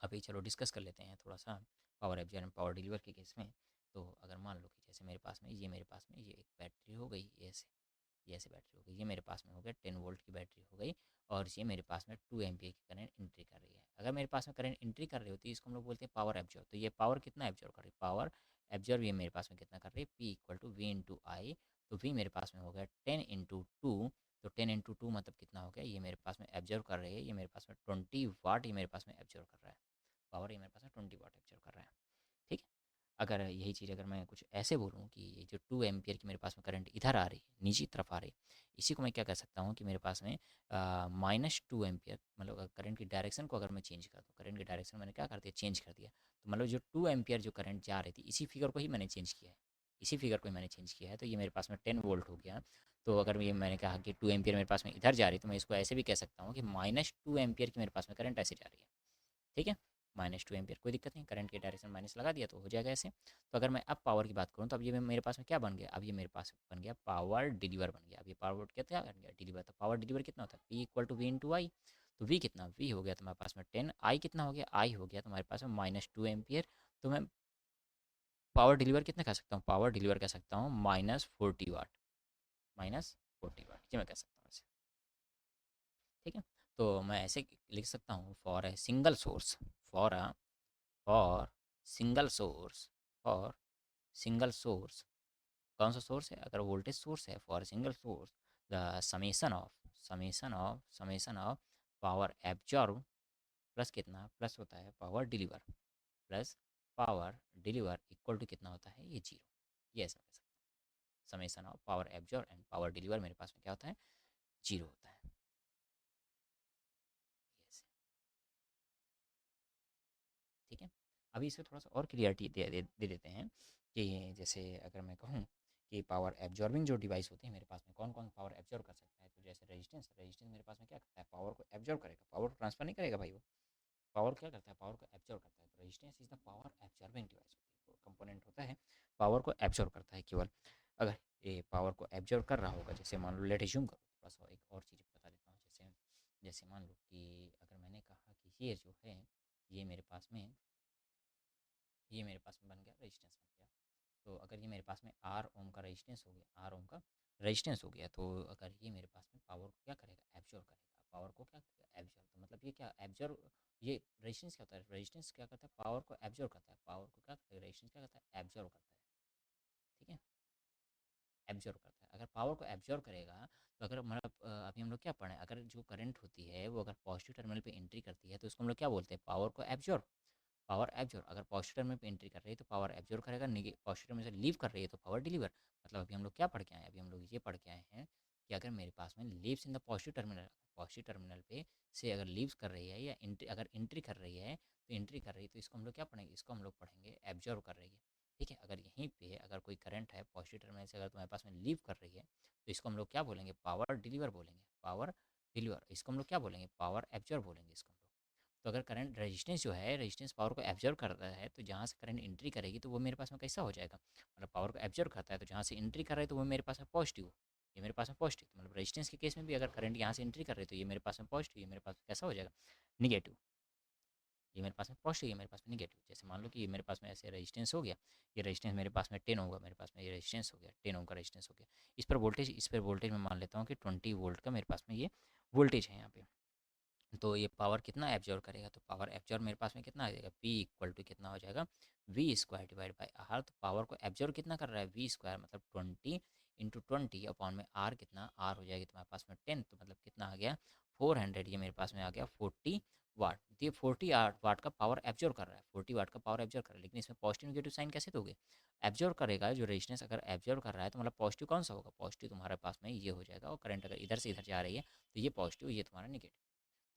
अभी चलो डिस्कस कर लेते हैं थोड़ा सा पावर एब्जॉर्ब पावर डिलीवर के केस में। तो अगर मान लो कि जैसे मेरे पास में ये एक बैटरी हो गई, ये ऐसे बैटरी हो गई, ये मेरे पास में हो गया 10 वोल्ट की बैटरी हो गई और ये मेरे पास में 2 एम्पियर की करंट एंट्री कर रही है। अगर मेरे पास में करंट एंट्री कर रही होती है इसको हम लोग बोलते हैं पावर एब्जॉर्ब। तो ये पावर कितना एब्जॉर्ब कर रही है, पावर एब्जॉर्ब ये मेरे पास में कितना कर रही है, P equal to V into I. तो वी मेरे पास में हो गया 10 × 2, तो 10 × 2 मतलब कितना हो गया, ये मेरे पास में एब्जॉर्ब कर रही है, ये मेरे पास में 20 वाट ये मेरे पास में एब्जॉर्ब कर रहा है, पावर ये मेरे पास में 20 वाट एब्जॉर्ब कर रहा है, ठीक है। अगर यही चीज़ अगर मैं कुछ ऐसे बोलूँ कि ये जो 2 एम्पियर की मेरे पास में करंट इधर आ रही है, नीचे तरफ आ रही है, इसी को मैं क्या कर सकता हूँ कि मेरे पास में -2 एम्पियर, मतलब करंट की डायरेक्शन को अगर मैं चेंज कर दूँ, करंट की डायरेक्शन मैंने क्या कर दिया, चेंज कर दिया, तो मतलब जो 2 एम्पियर जो करंट जा रही थी इसी फिगर को ही मैंने चेंज किया है, इसी फिगर को ही मैंने चेंज किया है, तो ये मेरे पास में 10 वोल्ट हो गया। तो अगर ये मैंने कहा कि 2 एम्पियर मेरे पास में इधर जा रही है तो मैं इसको ऐसे भी कह सकता हूँ कि -2 एम्पियर की मेरे पास में करंट ऐसे जा रही है, ठीक है। -2 एम्पियर कोई दिक्कत नहीं, करंट के डायरेक्शन माइनस लगा दिया तो हो जाएगा ऐसे। तो अगर मैं अब पावर की बात करूँ तो अब ये मेरे पास में क्या बन गया, अब ये मेरे पास बन गया पावर डिलीवर बन गया। अब ये पावर क्या बन गया, डिलीवर। तो पावर डिलीवर कितना होता है, P equal to V into I. तो वी कितना, वी हो गया तुम्हारे पास में 10, आई कितना हो गया, आई हो गया तुम्हारे पास में -2 एम्पियर। तो मैं पावर डिलीवर कितना कह सकता हूँ, पावर डिलीवर कह सकता हूँ -40 वाट, -40 वाट ये मैं कह सकता हूँ ऐसे, ठीक है। तो मैं ऐसे लिख सकता हूँ for a single source, for a for single source, for single source, कौन सा सोर्स है, अगर वोल्टेज सोर्स है for single source, the summation of power absorb plus कितना, प्लस होता है power deliver, plus power deliver equal to कितना होता है, ये जीरो। ये ऐसा कह सकते हैं, summation of power absorb and power deliver मेरे पास में क्या होता है, जीरो होता है। Yes, ठीक है। अभी इसे थोड़ा सा और क्लियरिटी दे देते हैं कि जैसे अगर मैं कहूँ कि पावर एब्जॉर्बिंग जो डिवाइस होते हैं मेरे पास में कौन कौन पावर एब्जॉर्ब कर सकता है, तो जैसे रेजिस्टेंस, रेजिस्टेंस मेरे पास में क्या करता है, पावर को एब्जॉर्ब करेगा, पावर को ट्रांसफर नहीं करेगा भाई, वो पावर क्या करता है, पावर को एब्जॉर्ब करता है। तो resistance is the power absorbing device होती है, कंपोनेंट होता है, पावर को एब्जॉर्ब करता है केवल। अगर ये पावर को एब्जॉर्ब कर रहा होगा, जैसे मान लो लेट एज्यूम करो, थोड़ा सा एक और चीज़ बता देता हूँ, जैसे जैसे मान लो कि अगर मैंने कहा कि ये जो है ये मेरे पास में ये मेरे पास में बन गया, रेजिस्टेंस बन गया। तो अगर ये मेरे पास में आर ओम का रेजिस्टेंस हो गया, आर ओम का रेजिस्टेंस हो गया, तो अगर ये मेरे पास में पावर को क्या करेगा, एब्जॉर्ब करेगा, पावर को क्या करेगा, एब्जॉर्ब। तो मतलब ये क्या एब्जॉर्ब, ये रेजिस्टेंस क्या होता है, रेजिस्टेंस क्या करता है, पावर को एब्जॉर्ब करता है, पावर को क्या करता है, रेजिस्टेंस क्या करता है, एब्जॉर्ब करता है, ठीक है, एब्जॉर्ब करता है। अगर पावर को एब्जॉर्ब करेगा तो अगर मतलब अभी हम लोग क्या पढ़े, अगर जो करंट होती है वो अगर पॉजिटिव टर्मिनल पे एंट्री करती है तो उसको हम लोग क्या बोलते हैं, पावर को एब्जॉर्ब, पावर एब्जॉर्ब। अगर पॉजिटिव टर्मिनल पे एंट्री कर रही है तो पावर एब्जॉर्ब करेगा, पॉजिटिव टर्मिनल से लीव कर रही है तो पावर डिलीवर। मतलब अभी हम लोग क्या पढ़ के आए हैं, अभी हम लोग ये पढ़ के आए हैं कि अगर मेरे पास में leaves in the positive terminal, positive terminal पे से अगर लीव्स कर रही है या एंट्री, अगर एंट्री कर रही है तो एंट्री कर रही है तो इसको हम लोग क्या पढ़ेंगे, इसको हम लोग पढ़ेंगे एब्जॉर्ब कर रही है, ठीक है। अगर यहीं पे अगर कोई करंट है पॉजिटिव टर्मिनल से अगर तुम्हारे पास में लीव कर रही है तो इसको हम लोग क्या बोलेंगे, पावर डिलीवर बोलेंगे, पावर डिलीवर। इसको हम लोग क्या बोलेंगे, पावर एब्जॉर्ब बोलेंगे इसको हम लोग। तो अगर करंट रेजिस्टेंस जो है, रेजिस्टेंस पावर को एब्जॉर्ब करता है तो जहाँ से करंट एंट्री करेगी तो वो मेरे पास में कैसा हो जाएगा, मतलब पावर को एब्जॉर्ब करता है तो जहाँ से एंट्री कर रहा है तो वो मेरे पास में पॉजिटिव, ये मेरे पास में पॉजिटिव, तो मतलब रेजिस्टेंस के केस में भी अगर करंट यहाँ से एंट्री कर रहे तो ये मेरे पास में पॉजिटिव, ये मेरे पास में कैसा हो जाएगा, निगेटिव। ये मेरे पास में पॉजिटिव, ये मेरे पास में निगेटिव। जैसे मान लो कि ये मेरे पास में ऐसे रेजिस्टेंस हो गया, ये रेजिस्टेंस मेरे पास में 10 होगा, मेरे पास में ये रेजिस्टेंस हो गया 10 ओम का रेजिस्टेंस हो गया। इस पर वोल्टेज मैं मान लेता हूँ कि 20 वोल्ट का मेरे पास में ये वोल्टेज है यहाँ पे। तो ये पावर कितना एब्जॉर्व करेगा, तो पावर एब्जॉर्व मेरे पास में कितना आ जाएगा, पी इक्वल टू कितना हो जाएगा, V square divide by R. तो पावर को एब्जॉर्व कितना कर रहा है, वी स्क्वायर मतलब 20 × 20 अपॉन में आर, कितना आर हो जाएगी तुम्हारे पास में 10, तो मतलब कितना आ गया 400, ये मेरे पास में आ गया 40 वाट। तो ये 40 वाट का पावर एब्जॉर्व कर रहा है, 40 वाट का पावर एब्जॉर्व कर रहा है। लेकिन इसमें पॉजिटिव नेगेटिव साइन कैसे दोगे, एब्जॉर्व करेगा जो रेजिस्टेंस अगर एब्जॉर्व कर रहा है तो मतलब पॉजिटिव कौन सा होगा, पॉजिटिव तुम्हारे पास में ये हो जाएगा। और करंट अगर इधर से इधर जा रही है तो ये पॉजिटिव, ये तुम्हारा निगेटिव।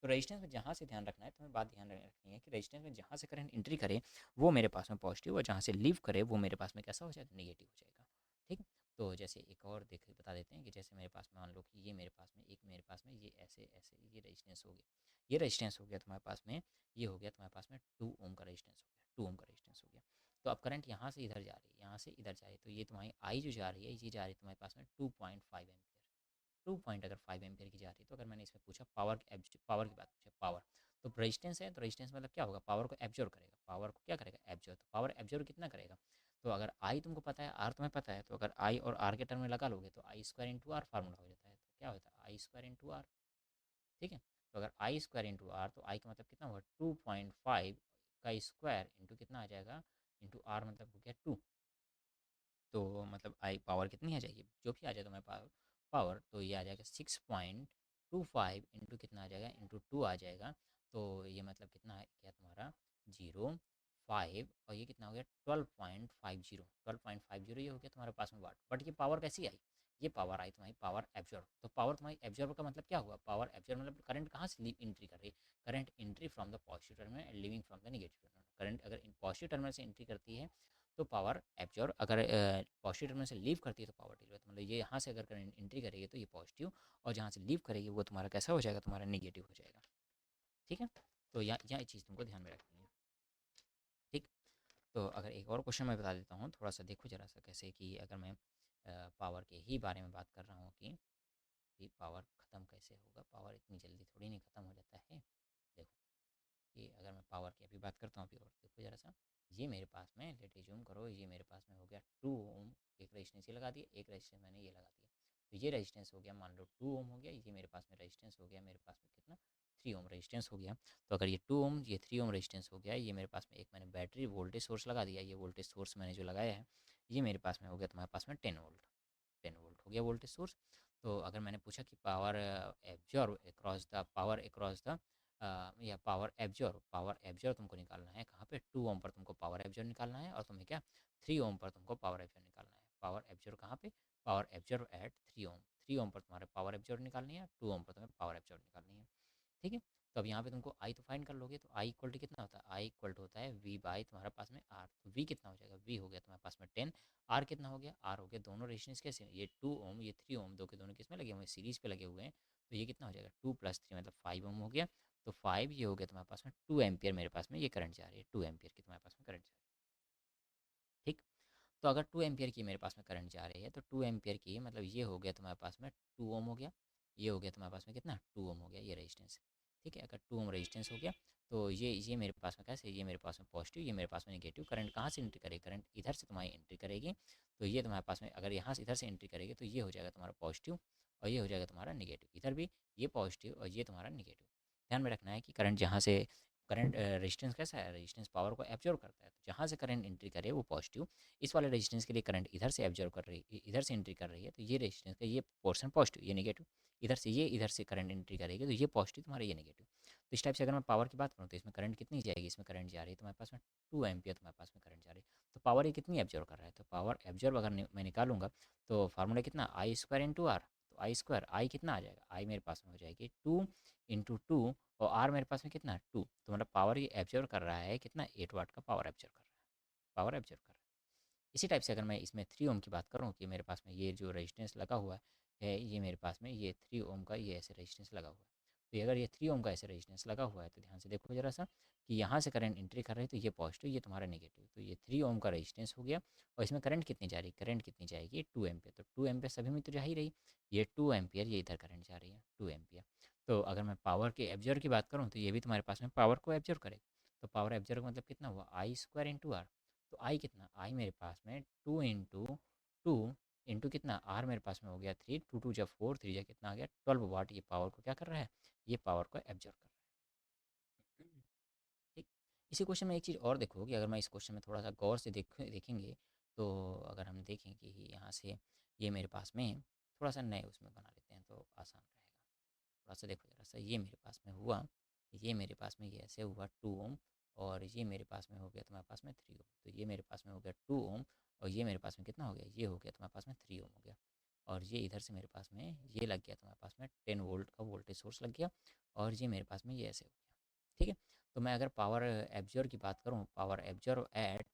तो रेजिस्टेंस में जहाँ से ध्यान रखना है, तुम्हें बात ध्यान रखनी है कि रेजिस्टेंस में जहाँ से करंट एंट्री करे वो मेरे पास में पॉजिटिव, और जहाँ से लीव करे वो मेरे पास में कैसा हो जाएगा, निगेटिव हो जाएगा। ठीक। तो जैसे एक और देख बता देते हैं कि जैसे मेरे पास में मान लो कि ये मेरे पास में एक, मेरे पास में ये ऐसे ऐसे ये रेजिस्टेंस हो गया, ये रेजिस्टेंस हो गया तुम्हारे पास में, ये हो गया तुम्हारे पास में 2 ओम का रेजिस्टेंस हो गया, 2 ओम का रेजिस्टेंस हो गया। तो अब करंट यहाँ से इधर जा रही है, यहाँ से इधर जा रही है, तो ये तुम्हारी आई जो जा रही है, ये जा रही है तुम्हारे पास में 2.5 एम्पियर। 2 पॉइंट अगर 5 एम्पियर की जा रही है, तो अगर मैंने इसमें पूछा पावर की बात पूछा पावर, तो रेजिस्टेंस है, तो रेजिस्टेंस मतलब क्या होगा, पावर को एब्जॉर्व करेगा, पावर को क्या करेगा, एब्जॉर्व। तो पावर एब्जॉर्व कितना करेगा, तो अगर आई तुमको पता है, आर तुम्हें पता है, तो अगर आई और आर के टर्म में लगा लोगे तो आई स्क्वायर इंटू आर फार्मूला हो जाता है। तो क्या होता है, आई स्क्वायर इंटू आर। ठीक है। तो अगर आई स्क्वायर इंटू आर, तो आई का मतलब कितना होगा 2.5 का स्क्वायर इंटू कितना आ जाएगा, इंटू आर मतलब हो गया 2। तो मतलब आई पावर कितनी आ जाएगी, जो भी आ जाए तुम्हारे पावर पावर तो ये आ जाएगा 6.25 इंटू कितना आ जाएगा, इंटू 2 आ जाएगा। तो ये मतलब कितना है क्या तुम्हारा 0.5, और ये कितना हो गया 12.50, 12.50 ये हो गया तुम्हारे पास में वाट। बट ये पावर कैसी आई, ये पावर आई तुम्हारी पावर एब्जॉर्ब। तो पावर तुम्हारी एब्जॉर्ब का मतलब क्या हुआ, पावर एब्जॉर्ब मतलब करंट कहाँ से एंट्री कर रही है, current entry from the positive terminal and living from the negative terminal. Current अगर पॉजिटिव टर्मिनल से एंट्री करती है तो पावर एब्जॉर्ब, अगर पॉजिटिव टर्मिनल से लीव करती है तो पावर डिलीवर। तो मतलब ये यहाँ से अगर करंट एंट्री करेगी तो ये पॉजिटिव, और जहाँ से लीव करेगी वो तुम्हारा कैसा हो जाएगा, तुम्हारा निगेटिव हो जाएगा। ठीक है। तो यहाँ ये चीज़ तुमको ध्यान में रखनी है। ठीक। तो अगर एक और क्वेश्चन मैं बता देता हूँ, थोड़ा सा देखो जरा सा कैसे कि अगर मैं पावर के ही बारे में बात कर रहा हूँ कि पावर ख़त्म कैसे होगा, पावर इतनी जल्दी थोड़ी नहीं ख़त्म हो जाता है। देखो कि अगर मैं पावर की अभी बात करता हूँ, अभी और देखो ज़रा सा, ये मेरे पास में लेट जूम करो, ये मेरे पास में हो गया 2 ओम, एक रेजिस्टेंस ये लगा दिया, एक रेजिस्टेंस मैंने ये लगा दिया। तो ये रेजिस्टेंस हो गया मान लो 2 ओम हो गया, ये मेरे पास में रेजिस्टेंस हो गया मेरे पास में कितना 3 ओम रेजिस्टेंस हो गया। तो अगर ये 2 ओम ये 3 ओम रेजिस्टेंस हो गया, ये मेरे पास में एक मैंने बैटरी वोल्टेज सोर्स लगा दिया, ये वोल्टेज सोर्स मैंने जो लगाया है ये मेरे पास में हो गया तुम्हारे पास में 10 वोल्ट, 10 वोल्ट हो गया वोल्टेज सोर्स। तो अगर मैंने पूछा कि power absorb across the power across the या पावर एब्जॉर्ब तुमको निकालना है कहाँ पे, 2 ओम पर तुमको पावर एब्जॉर्ब निकालना है, और तुम्हें क्या 3 ओम पर तुमको पावर एब्जॉर्ब निकालना है। पावर एब्जॉर्ब कहाँ पे, पावर एब्जॉर्ब एट 3 ओम, 3 ओम पर तुम्हारे पावर एब्जॉर्ब निकालनी है, 2 ओम पर तुम्हें पावर एब्जॉर्ब निकालनी है। ठीक है। तो अब यहाँ पे तुमको आई तो फाइंड कर लोगे, तो आई इक्वल टू कितना होता है, आई इक्वल टू होता है वी बाई तुम्हारे पास में आर। तो वी कितना हो जाएगा, वी हो गया तुम्हारे पास में 10, आर कितना हो गया, आर हो गया, दोनों रेजिस्टेंस कैसे हैं? ये 2 ओम ये 3 ओम, दो के दोनों किस में लगे हुए हैं, सीरीज पे लगे हुए हैं। तो ये कितना हो जाएगा 2 + 3 मतलब 5 ओम हो गया। तो 5 ये हो गया तुम्हारे पास में 2 एम्पियर, मेरे पास में ये करंट जा रही है 2 एम्पियर की तुम्हारे पास में करंट जा रही है। ठीक। तो अगर 2 एम्पियर की मेरे पास में करंट जा रही है, तो 2 एम्पियर की मतलब ये हो गया तुम्हारे पास में 2 ओम हो गया, ये हो गया तुम्हारे पास में कितना 2 ओम हो गया ये रेजिस्टेंस। ठीक है। अगर 2 ओम रेजिस्टेंस हो गया तो ये मेरे पास में कैसे, ये मेरे पास में पॉजिटिव, ये मेरे पास में नेगेटिव। करंट कहाँ से एंट्री करेगी, करंट इधर से तुम्हारी एंट्री करेगी। तो ये तुम्हारे पास में अगर यहाँ से इधर से एंट्री करेगी तो ये हो जाएगा तुम्हारा पॉजिटिव, और ये हो जाएगा तुम्हारा निगेटिव। इधर भी ये पॉजिटिव और ये तुम्हारा निगेटिव। ध्यान में रखना है कि करंट जहाँ से करंट रेजिस्टेंस कैसा है, रेजिस्टेंस पावर को एब्जॉर्व करता है, तो जहाँ से करंट एंट्री करे वो पॉजिटिव। इस वाले रेजिस्टेंस के लिए करंट इधर से एब्जॉर्व कर रही है, इधर से एंट्री कर रही है, तो ये रेजिस्टेंस का ये पोर्शन पॉजिटिव, ये नेगेटिव। इधर से करंट एंट्री करेगी तो ये पॉजिटिव तुम्हारा, ये नेगेटिव। तो इस टाइप से अगर मैं पावर की बात करूँ तो इसमें करंट कितनी जाएगी, इसमें करंट जा रही है तुम्हारे पास में 2 एम्पियर तुम्हारे पास में करंट जा रही है। तो पावर ये कितनी एब्जॉर्व कर रहा है, तो पावर एब्जॉर्व अगर मैं निकालूंगा तो फार्मूला कितना आई स्क्वायर इंटू आर। तो आई स्क्वायर आई कितना आ जाएगा, आई मेरे पास में हो जाएगी 2 × 2, और आर मेरे पास में कितना 2। तो मतलब पावर ये एब्जॉर्व कर रहा है कितना 8 वाट का पावर एब्जॉर्व कर रहा है, पावर एब्जॉर्व कर रहा है। इसी टाइप से अगर मैं इसमें 3 ओम की बात करूँ कि मेरे पास में ये जो रेजिस्टेंस लगा हुआ है, ये मेरे पास में ये 3 ओम का ये ऐसे रेजिस्टेंस लगा हुआ है। तो अगर ये 3 ओम का ऐसे रेजिस्टेंस लगा हुआ है तो ध्यान से देखो ज़रा सा कि यहाँ से करंट एंट्री कर रही है तो ये पॉजिटिव, ये तुम्हारा नेगेटिव, तो ये 3 ओम का रेजिस्टेंस हो गया। और इसमें करंट कितनी जा रही है, करंट कितनी जाएगी 2 एम्पियर, तो 2 एम्पियर सभी में तो जा ही रही, ये 2 एम्पियर, ये इधर करंट जा रही है 2 एम्पियर। तो अगर मैं पावर के एब्जर्व की बात करूँ तो ये भी तुम्हारे पास में पावर को एब्जर्व करे, तो पावर एब्जर्व का मतलब कितना हुआ आई स्क्वायर इंटू आर। तो आई कितना, आई मेरे पास में 2 इंटू टू इंटू कितना आर मेरे पास में हो गया 3, 2 2 जब 4, 3 जब कितना आ गया 12 वाट, ये पावर को क्या कर रहा है, ये पावर को एब्जर्व कर रहा है। ठीक। इसी क्वेश्चन में एक चीज़ और देखो कि अगर मैं इस क्वेश्चन में थोड़ा सा गौर से देखेंगे तो अगर हम देखें कि यहाँ से ये मेरे पास में थोड़ा सा नए उसमें बना लेते हैं तो आसान रहेगा। थोड़ा सा देखो जरा सा, ये मेरे पास में हुआ, ये मेरे पास में ये ऐसे हुआ 2 ओम, और ये मेरे पास में हो गया तुम्हारे पास में 3 ओम, तो ये मेरे पास में हो गया 2 ओम, और ये मेरे पास में कितना हो गया, ये हो गया तुम्हारे पास में 3 ओम हो गया। और ये इधर से मेरे पास में ये लग गया तुम्हारे पास में 10 वोल्ट का वोल्टेज सोर्स लग गया, और ये मेरे पास में ये ऐसे हो गया। ठीक है। तो मैं अगर पावर एब्जर्व की बात करूँ, पावर एब्जर्व एट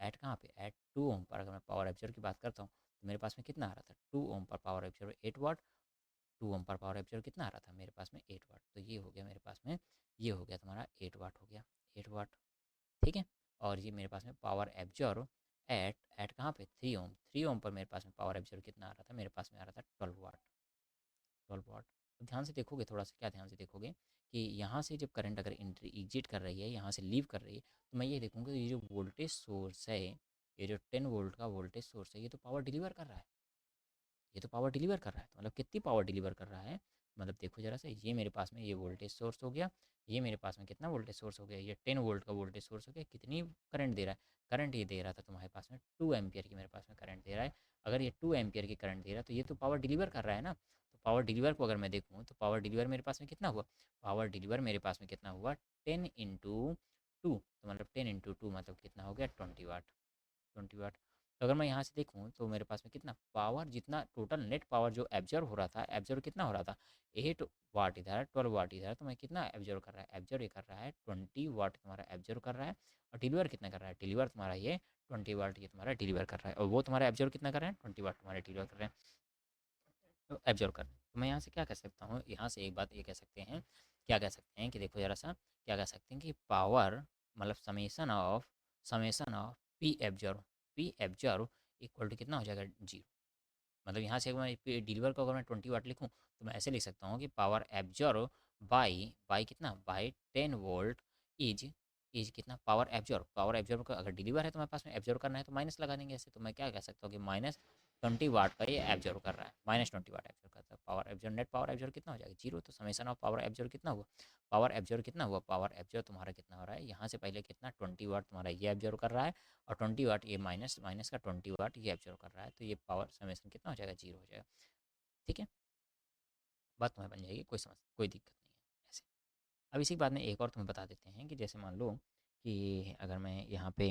एट कहाँ पे, एट 2 ओम पर अगर मैं पावर एब्जर्व की बात करता हूँ तो मेरे पास में कितना आ रहा था, 2 ओम पर पावर एब्जर्व 8 वाट, 2 ओम पर पावर एब्जर्व कितना आ रहा था मेरे पास में 8 वाट, तो ये हो गया मेरे पास में, ये हो गया तुम्हारा 8 वाट हो गया, 8 वाट। ठीक है। और ये मेरे पास में पावर एब्जर्व एट एट कहाँ पे 3 ओम, 3 ओम पर मेरे पास में पावर एब्जर्व कितना आ रहा था, मेरे पास में आ रहा था 12 वाट, 12 वाट। तो ध्यान से देखोगे थोड़ा सा, क्या ध्यान से देखोगे कि यहाँ से जब करंट अगर एंट्री एग्जिट कर रही है, यहाँ से लीव कर रही है, तो मैं ये देखूँगा ये जो वोल्टेज सोर्स है, ये जो 10 वोल्ट का वोल्टेज सोर्स है, ये तो पावर डिलीवर कर रहा है, ये तो पावर डिलीवर कर रहा है, तो मतलब कितनी पावर डिलीवर कर रहा है, मतलब देखो जरा सा, ये मेरे पास में ये वोल्टेज सोर्स हो गया, ये मेरे पास में कितना वोल्टेज सोर्स हो गया, ये 10 वोल्ट का वोल्टेज सोर्स हो गया, कितनी करंट दे रहा है, करंट ये दे रहा था तुम्हारे पास में 2 एम्पियर की मेरे पास में करंट दे रहा है। अगर ये 2 एम्पियर की करंट दे रहा है तो ये तो पावर डिलीवर कर रहा है ना, तो पावर डिलीवर को अगर मैं देखूँ तो पावर डिलीवर मेरे पास में कितना हुआ, पावर डिलीवर मेरे पास में कितना हुआ 10 इंटू 2, तो मतलब 10 इंटू 2 मतलब कितना हो गया 20 वाट, 20 वाट। तो अगर मैं यहाँ से देखूँ तो मेरे पास में कितना पावर, जितना टोटल नेट पावर जो एब्जर्व हो रहा था, एब्जर्व कितना हो रहा था 8 वाट इधर, 12 वाट इधर, तो मैं कितना एब्जर्व कर रहा है, एब्जर्व ये कर रहा है 20 वाट तुम्हारा एब्जर्व कर रहा है। और डिलीवर कितना कर रहा है, डिलीवर तुम्हारा ये 20 वाट ये तुम्हारा डिलीवर कर रहा है, और वो तुम्हारा एब्जर्व कितना कर रहे हैं 20 वाट तुम्हारे डिलीवर कर रहे हैं, तो एब्जर्व कर रहे हैं। तो मैं यहाँ से क्या कह सकता हूँ, यहाँ से एक बात ये कह सकते हैं, क्या कह सकते हैं कि देखो जरा सा, क्या कह सकते हैं कि पावर मतलब summation of P absorb equal to कितना हो जाएगा 0। मतलब यहाँ से अगर मैं डिलीवर को अगर मैं 20 वाट लिखूँ तो मैं ऐसे लिख सकता हूँ कि पावर एब्जर्व बाई कितना, बाई 10 वोल्ट इज कितना, पावर एब्जर्व का अगर डिलीवर है तो मेरे पास में एब्जर्व करना है तो माइनस लगा देंगे ऐसे, तो मैं क्या कह सकता हूँ कि -20 वाट का ये एब्जर्व कर रहा है, -20 वाट एब्जर्व करता है। पावर एब्जर्व, नेट पावर एब्जर्व कितना हो जाएगा 0, तो समेसन ऑफ पावर एब्जर्व कितना हुआ, पावर एब्जर्व कितना हुआ, पावर एब्जर्व तुम्हारा कितना हो रहा है, यहाँ से पहले कितना 20 वाट तुम्हारा ये एब्जर्व कर रहा है, और 20 वाट ये माइनस माइनस का 20 वाट ये एब्जर्व कर रहा है, तो ये पावर समेसन कितना हो जाएगा 0 हो जाएगा। ठीक है, बात तुम्हें बन जाएगी, कोई दिक्कत नहीं है ऐसे। अब इसी के बाद में एक और तुम्हें बता देते हैं कि जैसे मान लो कि अगर मैं यहाँ पे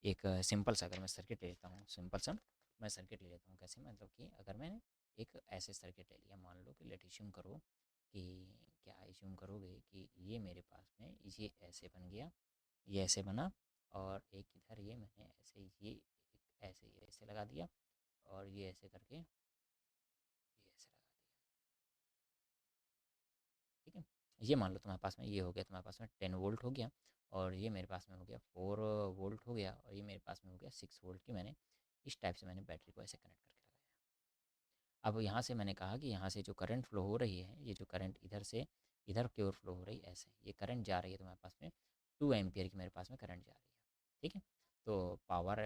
एक सिंपल सा अगर मैं सर्किट ले लेता हूँ, सिंपल सा मैं सर्किट ले लेता हूँ, कैसे, मतलब कि अगर मैंने एक ऐसे सर्किट ले लिया, मान लो कि लेट एज्यूम करो कि, क्या एज्यूम करोगे कि ये मेरे पास में ये ऐसे बन गया, ये ऐसे बना, और एक इधर ये मैंने ऐसे ये ऐसे ये ऐसे लगा दिया, और ये ऐसे करके ये ऐसे लगा दिया। ठीक है। ये मान लो तुम्हारे पास में ये हो गया, तुम्हारे पास में 10 वोल्ट हो गया, और ये मेरे पास में हो गया 4 वोल्ट हो गया, और ये मेरे पास में हो गया 6 वोल्ट की, मैंने इस टाइप से मैंने बैटरी को ऐसे कनेक्ट करके लगाया। अब यहाँ से मैंने कहा कि यहाँ से जो करंट फ्लो हो रही है, ये जो करंट इधर से इधर की ओर फ्लो हो रही है, ऐसे ये करंट जा रही है तुम्हारे पास में 2 एम्पियर की मेरे पास में करंट जा रही है। ठीक है। तो पावर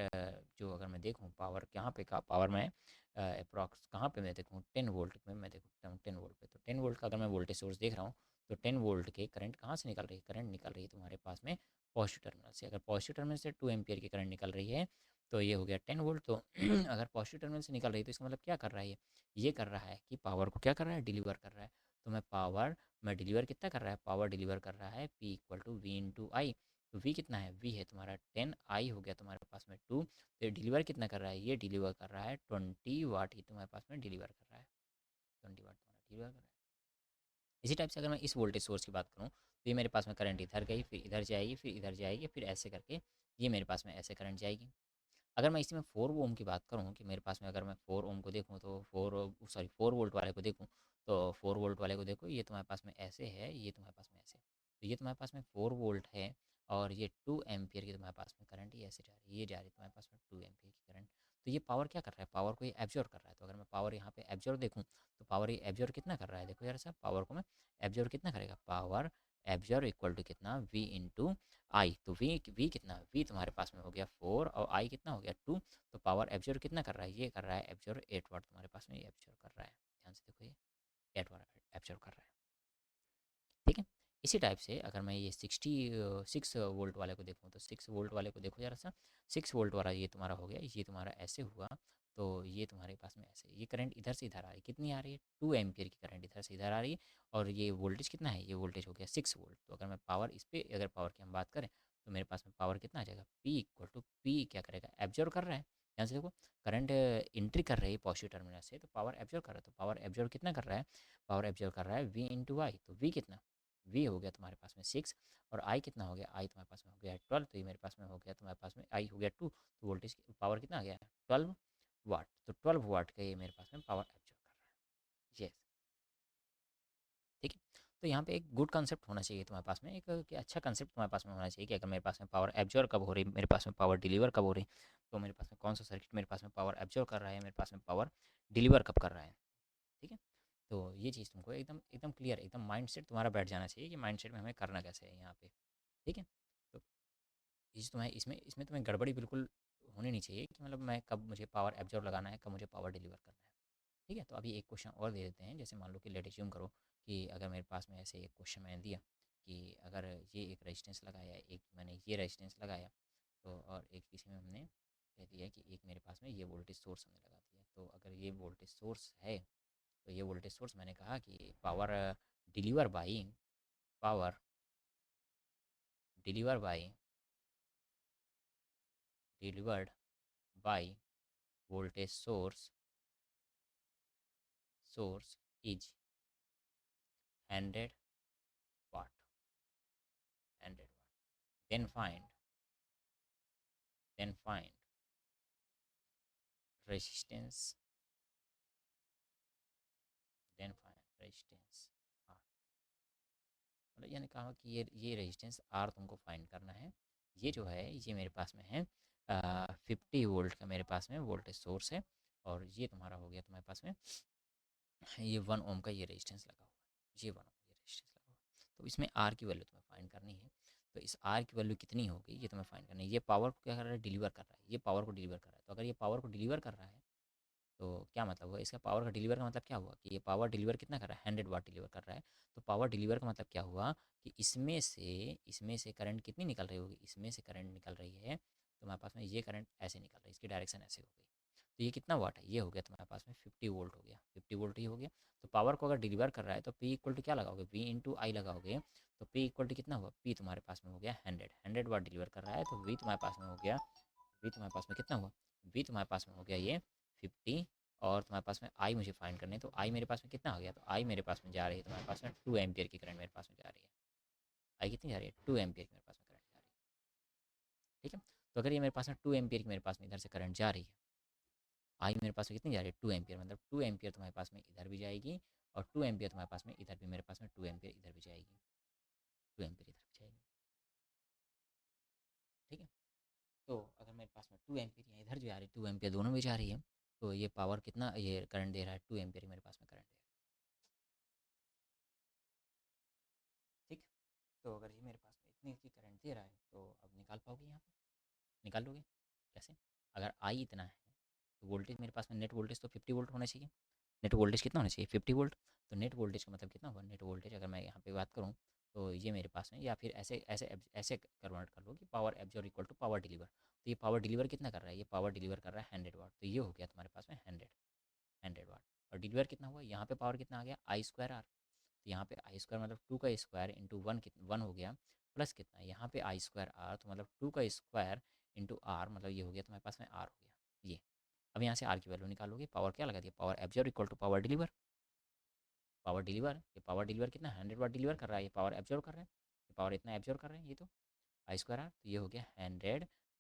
जो अगर मैं देखूँ पावर कहाँ पे का पावर मैं अप्रॉक्स कहाँ पे मैं देखूँ 10 वोल्ट में मैं देखता हूँ 10 वोल्ट पे, तो 10 वोल्ट का अगर मैं वोल्टेज सोर्स देख रहा हूँ तो 10 वोल्ट के करंट कहाँ से निकल रही है, करंट निकल रही है तुम्हारे पास में पॉजिटिव टर्मिनल से। अगर पॉजिटिव टर्मिनल से 2 एम्पियर की करंट निकल रही है तो ये हो गया 10 वोल्ट। तो अगर पॉजिटिव टर्मिनल से निकल रही है तो इसका मतलब क्या कर रहा है, ये कर रहा है कि पावर को क्या कर रहा है, डिलीवर कर रहा है। तो मैं डिलीवर कितना कर रहा है, पावर डिलीवर कर रहा है P equal to V into I. तो वी कितना है, वी है तुम्हारा 10, आई हो गया तुम्हारे पास में 2, तो ये डिलीवर कितना कर रहा है, ये डिलीवर कर रहा है 20 वाट ही तुम्हारे पास में डिलीवर कर रहा है, 20 वाट तुम्हारा डिलीवर कर रहा है। इसी टाइप से अगर मैं इस वोल्टेज सोर्स की बात करूँ तो ये मेरे पास में करंट इधर गई, फिर इधर जाएगी, फिर इधर जाएगी, फिर ऐसे करके ये मेरे पास में ऐसे करंट जाएगी। अगर मैं इसी में 4 ओम की बात करूँ कि मेरे पास में अगर मैं 4 ओम को देखूँ तो 4 वोल्ट वाले को देखूँ तो 4 वोल्ट वाले को देखो, ये तुम्हारे पास में ऐसे है, ये तुम्हारे पास में ऐसे, तो ये तुम्हारे पास में 4 वोल्ट है, और ये 2 एम्पियर की तुम्हारे पास में करंट ये ऐसे जा रही है, ये जा रही है तुम्हारे पास में 2 एम्पियर की करंट। तो ये पावर क्या कर रहा है, पावर को ये एब्जॉर्ब कर रहा है। तो अगर मैं पावर यहाँ पे एब्जॉर्ब देखूँ, तो पावर ये एब्जॉर्ब कितना कर रहा है, देखो यार साहब, पावर को मैं एब्जॉर्ब कितना करेगा, पावर एब्जॉर्ब इक्वल टू कितना, वी इंटू आई। तो वी कितना, वी तुम्हारे पास में हो गया 4, और आई कितना हो गया 2। तो पावर एब्जॉर्ब कितना कर रहा है, ये कर रहा है एब्जॉर्ब 8 वाट तुम्हारे पास में, ये एब्जॉर्ब कर रहा है। ध्यान से देखो, ये 8 वाट एब्जॉर्ब कर रहा है। ठीक है। इसी टाइप से अगर मैं ये 6 वोल्ट वाले को देखूँ, तो 6 वोल्ट वाले को देखो जरा सा। 6 वोल्ट वाला ये तुम्हारा हो गया, ये तुम्हारा ऐसे हुआ, तो ये तुम्हारे पास में ऐसे, ये करंट इधर से इधर आ रही है, कितनी आ रही है, 2 एम्पियर की करंट इधर से इधर आ रही है। और ये वोल्टेज कितना है, ये वोल्टेज हो गया 6 वोल्ट। तो अगर मैं पावर इस पर, अगर पावर की हम बात करें, तो मेरे पास में पावर कितना आ जाएगा, पी इक्वल टू पी क्या करेगा, एब्जॉर्ब कर रहा है। यहाँ से देखो, करंट एंट्री कर रही है पॉजिटिव टर्मिनल से, तो पावर एब्जॉर्ब कर रहा है। तो पावर एब्जॉर्ब कितना कर रहा है, पावर एब्जॉर्ब कर रहा है वी इंटू वाई। तो वी कितना, वी हो गया तुम्हारे पास में 6, और आई कितना हो गया, आई तुम्हारे पास में हो गया 12। तो ये मेरे पास में हो गया तुम्हारे पास में आई हो गया 2। तो वोल्टेज पावर कितना आ गया, 12 वाट। तो 12 वाट का ये मेरे पास में पावर एब्जॉर्ब कर रहा है। यस, ठीक है। तो यहाँ पे एक गुड कंसेप्ट होना चाहिए तुम्हारे पास में, एक कि अच्छा कंसेप्ट तुम्हारे पास में होना चाहिए, कि अगर मेरे पास में पावर एब्जॉर्ब कब हो रही, मेरे पास में पावर डिलीवर कब हो रही, तो मेरे पास में कौन सा सर्किट मेरे पास में पावर एब्जॉर्ब कर रहा है, मेरे पास में पावर डिलीवर कब कर रहा है। ठीक है। तो ये चीज़ तुमको एकदम एकदम क्लियर, एकदम माइंडसेट तुम्हारा बैठ जाना चाहिए, कि माइंडसेट में हमें करना कैसे है यहाँ पे। ठीक है। तो इस तुम्हें इसमें इसमें तुम्हें गड़बड़ी बिल्कुल होनी नहीं चाहिए, कि मतलब मैं कब मुझे पावर एब्जॉर्ब लगाना है, कब मुझे पावर डिलीवर करना है। ठीक है। तो अभी एक क्वेश्चन और दे देते हैं। जैसे मान लो कि लेट अज्यूम करो कि अगर मेरे पास में ऐसे एक क्वेश्चन मैंने दिया, कि अगर ये एक रेजिस्टेंस लगाया, एक मैंने ये रेजिस्टेंस लगाया, तो और एक किसी में हमने कह दिया कि एक मेरे पास में ये वोल्टेज सोर्स हमने लगा दिया। तो अगर ये वोल्टेज सोर्स है, तो ये वोल्टेज सोर्स मैंने कहा कि power deliver by power deliver by delivered by voltage source is 100 watt, 100 watt. Then find resistance, then find resistance R. मतलब यानी कहा कि ये रेजिस्टेंस आर तुमको फाइंड करना है। ये जो है, ये मेरे पास में है 50 वोल्ट का मेरे पास में वोल्टेज सोर्स है, और ये तुम्हारा हो गया तुम्हारे पास में ये 1 ओम का ये रेजिस्टेंस लगा हुआ है, ये 1 ओम ये रेजिस्टेंस लगा हुआ है। तो इसमें आर की वैल्यू तुम्हें फाइंड करनी है। तो इस आर की वैल्यू कितनी होगी, ये तुम्हें फाइंड करनी है। ये पावर को क्या कर रहा है, डिलीवर कर रहा है, ये पावर को डिलीवर कर रहा है। तो अगर ये पावर को डिलीवर कर रहा है, तो क्या मतलब हुआ इसका, पावर का डिलीवर का मतलब क्या हुआ, कि ये पावर डिलीवर कितना कर रहा है, 100 वाट डिलीवर कर रहा है। तो पावर डिलीवर का मतलब क्या हुआ, कि इसमें से करंट कितनी निकल रही होगी, इसमें से करंट निकल रही है तो हमारे पास में ये करंट ऐसे निकल रही है, इसकी डायरेक्शन ऐसे हो गई। तो ये कितना वाट है, ये हो गया तुम्हारे पास में 50 वोल्ट हो गया, 50 वोल्ट ही हो गया। तो पावर को अगर डिलीवर कर रहा है, तो पी इक्वल टू क्या लगाओगे, वी इंटू आई लगाओगे। तो पी इक्वल टू कितना हुआ, पी तुम्हारे पास में हो गया 100 वाट डिलीवर कर रहा है, तो वी तुम्हारे पास में हो गया, वी तुम्हारे पास में कितना हुआ, वी तुम्हारे पास में हो गया ये 50। और तुम्हारे पास में आई मुझे फाइंड करनी है, तो आई मेरे पास में कितना आ गया, तो आई मेरे पास में जा रही है तुम्हारे पास में 2 एम्पियर की करंट मेरे पास में जा रही है। आई कितनी जा रही है, 2 एम्पियर की मेरे पास में करंट जा रही है। ठीक है। तो अगर ये मेरे पास में 2 एम्पियर की मेरे पास में इधर से करंट जा रही है, आई मेरे पास में कितनी जा रही है, 2 एम्पियर, मतलब 2 एम्पियर तुम्हारे पास में इधर भी जाएगी, और 2 एम्पियर तुम्हारे पास में इधर भी, मेरे पास में 2 एम्पियर इधर भी जाएगी, 2 एम्पियर इधर भी जाएगी। ठीक है। तो अगर मेरे पास में 2 एम्पियर यहाँ इधर जो आ रही है, 2 एम्पियर दोनों में जा रही है, तो ये पावर कितना, ये करंट दे रहा है, 2 एम्पियर मेरे पास में करंट दे रहा है। ठीक। तो अगर ये मेरे पास में इतनी की करंट दे रहा है, तो अब निकाल पाओगे यहाँ पे, निकाल लोगे कैसे, अगर आई इतना है, तो वोल्टेज मेरे पास में नेट वोल्टेज तो 50 वोल्ट होना चाहिए। नेट वोल्टेज कितना होना चाहिए, 50 वोल्ट। तो नेट वोल्टेज का मतलब कितना हुआ, नेट वोल्टेज अगर मैं यहाँ पे बात करूँ, तो ये मेरे पास में, या फिर ऐसे ऐसे ऐसे कन्वर्ट कर लो कि power absorb equal to power deliver. तो ये पावर डिलीवर कितना कर रहा है, ये पावर डिलीवर कर रहा है 100 वाट। तो ये हो गया तुम्हारे पास में 100 वाट। और डिलीवर कितना हुआ, यहाँ पे पावर कितना आ गया, आई स्क्वायर आर। तो यहाँ पे आई स्क्वायर मतलब 2 का स्क्वायर इंटू 1 हो गया, प्लस कितना, यहाँ पे आई स्क्वायर आर, तो मतलब 2 का स्क्वायर इंटू आर, मतलब ये हो गया तुम्हारे पास में आर हो गया ये। अब यहाँ से आर की वैल्यू निकालोगे, पावर क्या लगा दिया, power absorb equal to power deliver. Power deliver, ये पावर डिलीवर कितना, 100 वाट डिलीवर कर रहा है, ये पावर एब्जॉर्ब कर रहे हैं, ये पावर इतना एब्जॉर्ब कर रहे हैं, ये तो आई स्क्वायर आर। तो ये हो गया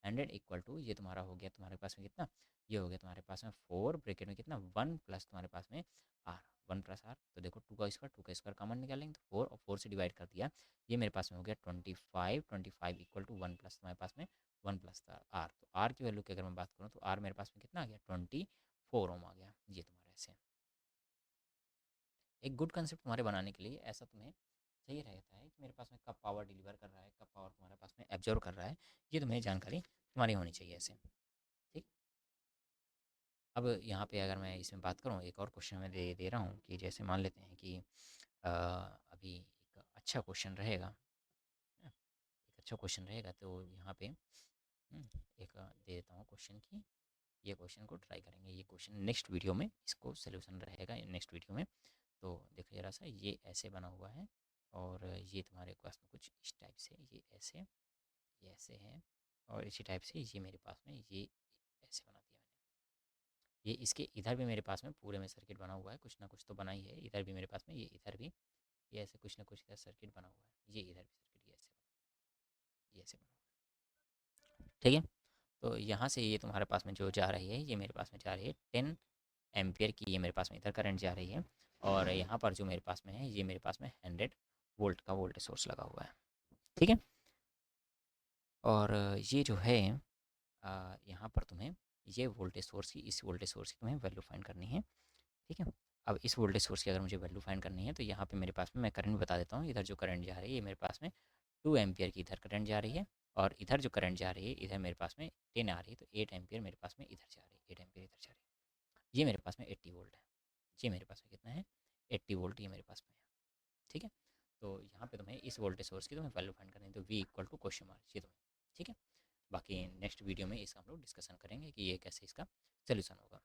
100 इक्वल टू, ये तुम्हारा हो गया तुम्हारे पास में कितना, ये हो गया तुम्हारे पास में 4 ब्रेकेट में कितना 1 प्लस तुम्हारे पास में आर। 1 + r, तो देखो 2 का स्क्वायर कॉमन निकालेंगे तो 4, और 4 से डिवाइड कर दिया, ये मेरे पास में हो गया 25, 25 इक्वल टू 1 प्लस, तुम्हारे पास में 1 + r, तो r की वैल्यू की अगर मैं बात करूँ तो r मेरे पास में कितना आ गया, 24 ओम आ गया। ये तुम्हारा ऐसे एक गुड कंसेप्ट तुम्हारे बनाने के लिए ऐसा तुम्हें सही रहता है कि मेरे पास में कब पावर डिलीवर कर रहा है, कब पावर तुम्हारे पास में एब्जॉर्व कर रहा है, ये तुम्हें जानकारी तुम्हारी होनी चाहिए ऐसे। ठीक। अब यहाँ पे अगर मैं इसमें बात करूँ, एक और क्वेश्चन मैं दे दे रहा हूँ कि जैसे मान लेते हैं कि अभी एक अच्छा क्वेश्चन रहेगा, है ना? एक अच्छा क्वेश्चन रहेगा तो यहाँ पे एक दे देता हूँ क्वेश्चन की, ये क्वेश्चन को ट्राई करेंगे, ये क्वेश्चन नेक्स्ट वीडियो में इसको सोल्यूशन रहेगा नेक्स्ट वीडियो में। तो देखो जरा सा, ये ऐसे बना हुआ है और ये तुम्हारे पास में कुछ इस टाइप से, ये ऐसे है, और इसी टाइप से ये मेरे पास में ये ऐसे बना दिया मैंने। ये इसके इधर भी मेरे पास में पूरे में सर्किट बना हुआ है, कुछ ना कुछ तो बना ही है, इधर भी मेरे पास में, ये इधर भी, ये ऐसे कुछ ना कुछ इधर सर्किट बना हुआ है, ये इधर भी सर्किट ये ऐसे बना हुआ है, ठीक है। तो यहाँ से ये तुम्हारे पास में जो जा रही है, ये मेरे पास में जा रही है 10 एम्पियर की, ये मेरे पास में इधर करंट जा रही है, और यहाँ पर जो मेरे पास में है, ये मेरे पास में 100 वोल्ट का वोल्टेज सोर्स लगा हुआ है, ठीक है। और ये जो है यहाँ पर तुम्हें ये वोल्टेज सोर्स की, इस वोल्टेज सोर्स की तुम्हें वैल्यू फाइंड करनी है, ठीक है। अब इस वोल्टेज सोर्स की अगर मुझे वैल्यू फाइंड करनी है तो यहाँ पे मेरे पास में मैं करंट बता देता हूँ, इधर जो करंट जा रही है ये मेरे पास में 2 एम्पियर की इधर करंट जा रही है, और इधर जो करंट जा रही है इधर मेरे पास में 10 आ रही है, तो 8 एम्पियर मेरे पास में इधर जा रही है, 8 एम्पियर इधर जा रही है, ये मेरे पास में 80 वोल्ट है, ये मेरे पास में कितना है, 80 वोल्ट ये मेरे पास में है, ठीक है। तो यहाँ पे तुम्हें इस वोल्टेज सोर्स की तुम्हें वैल्यू फाइंड करनी है, तो V equal to question mark, ये तुम्हें, ठीक है। बाकी नेक्स्ट वीडियो में इसका हम लोग डिस्कशन करेंगे कि ये कैसे इसका सोल्यूशन होगा।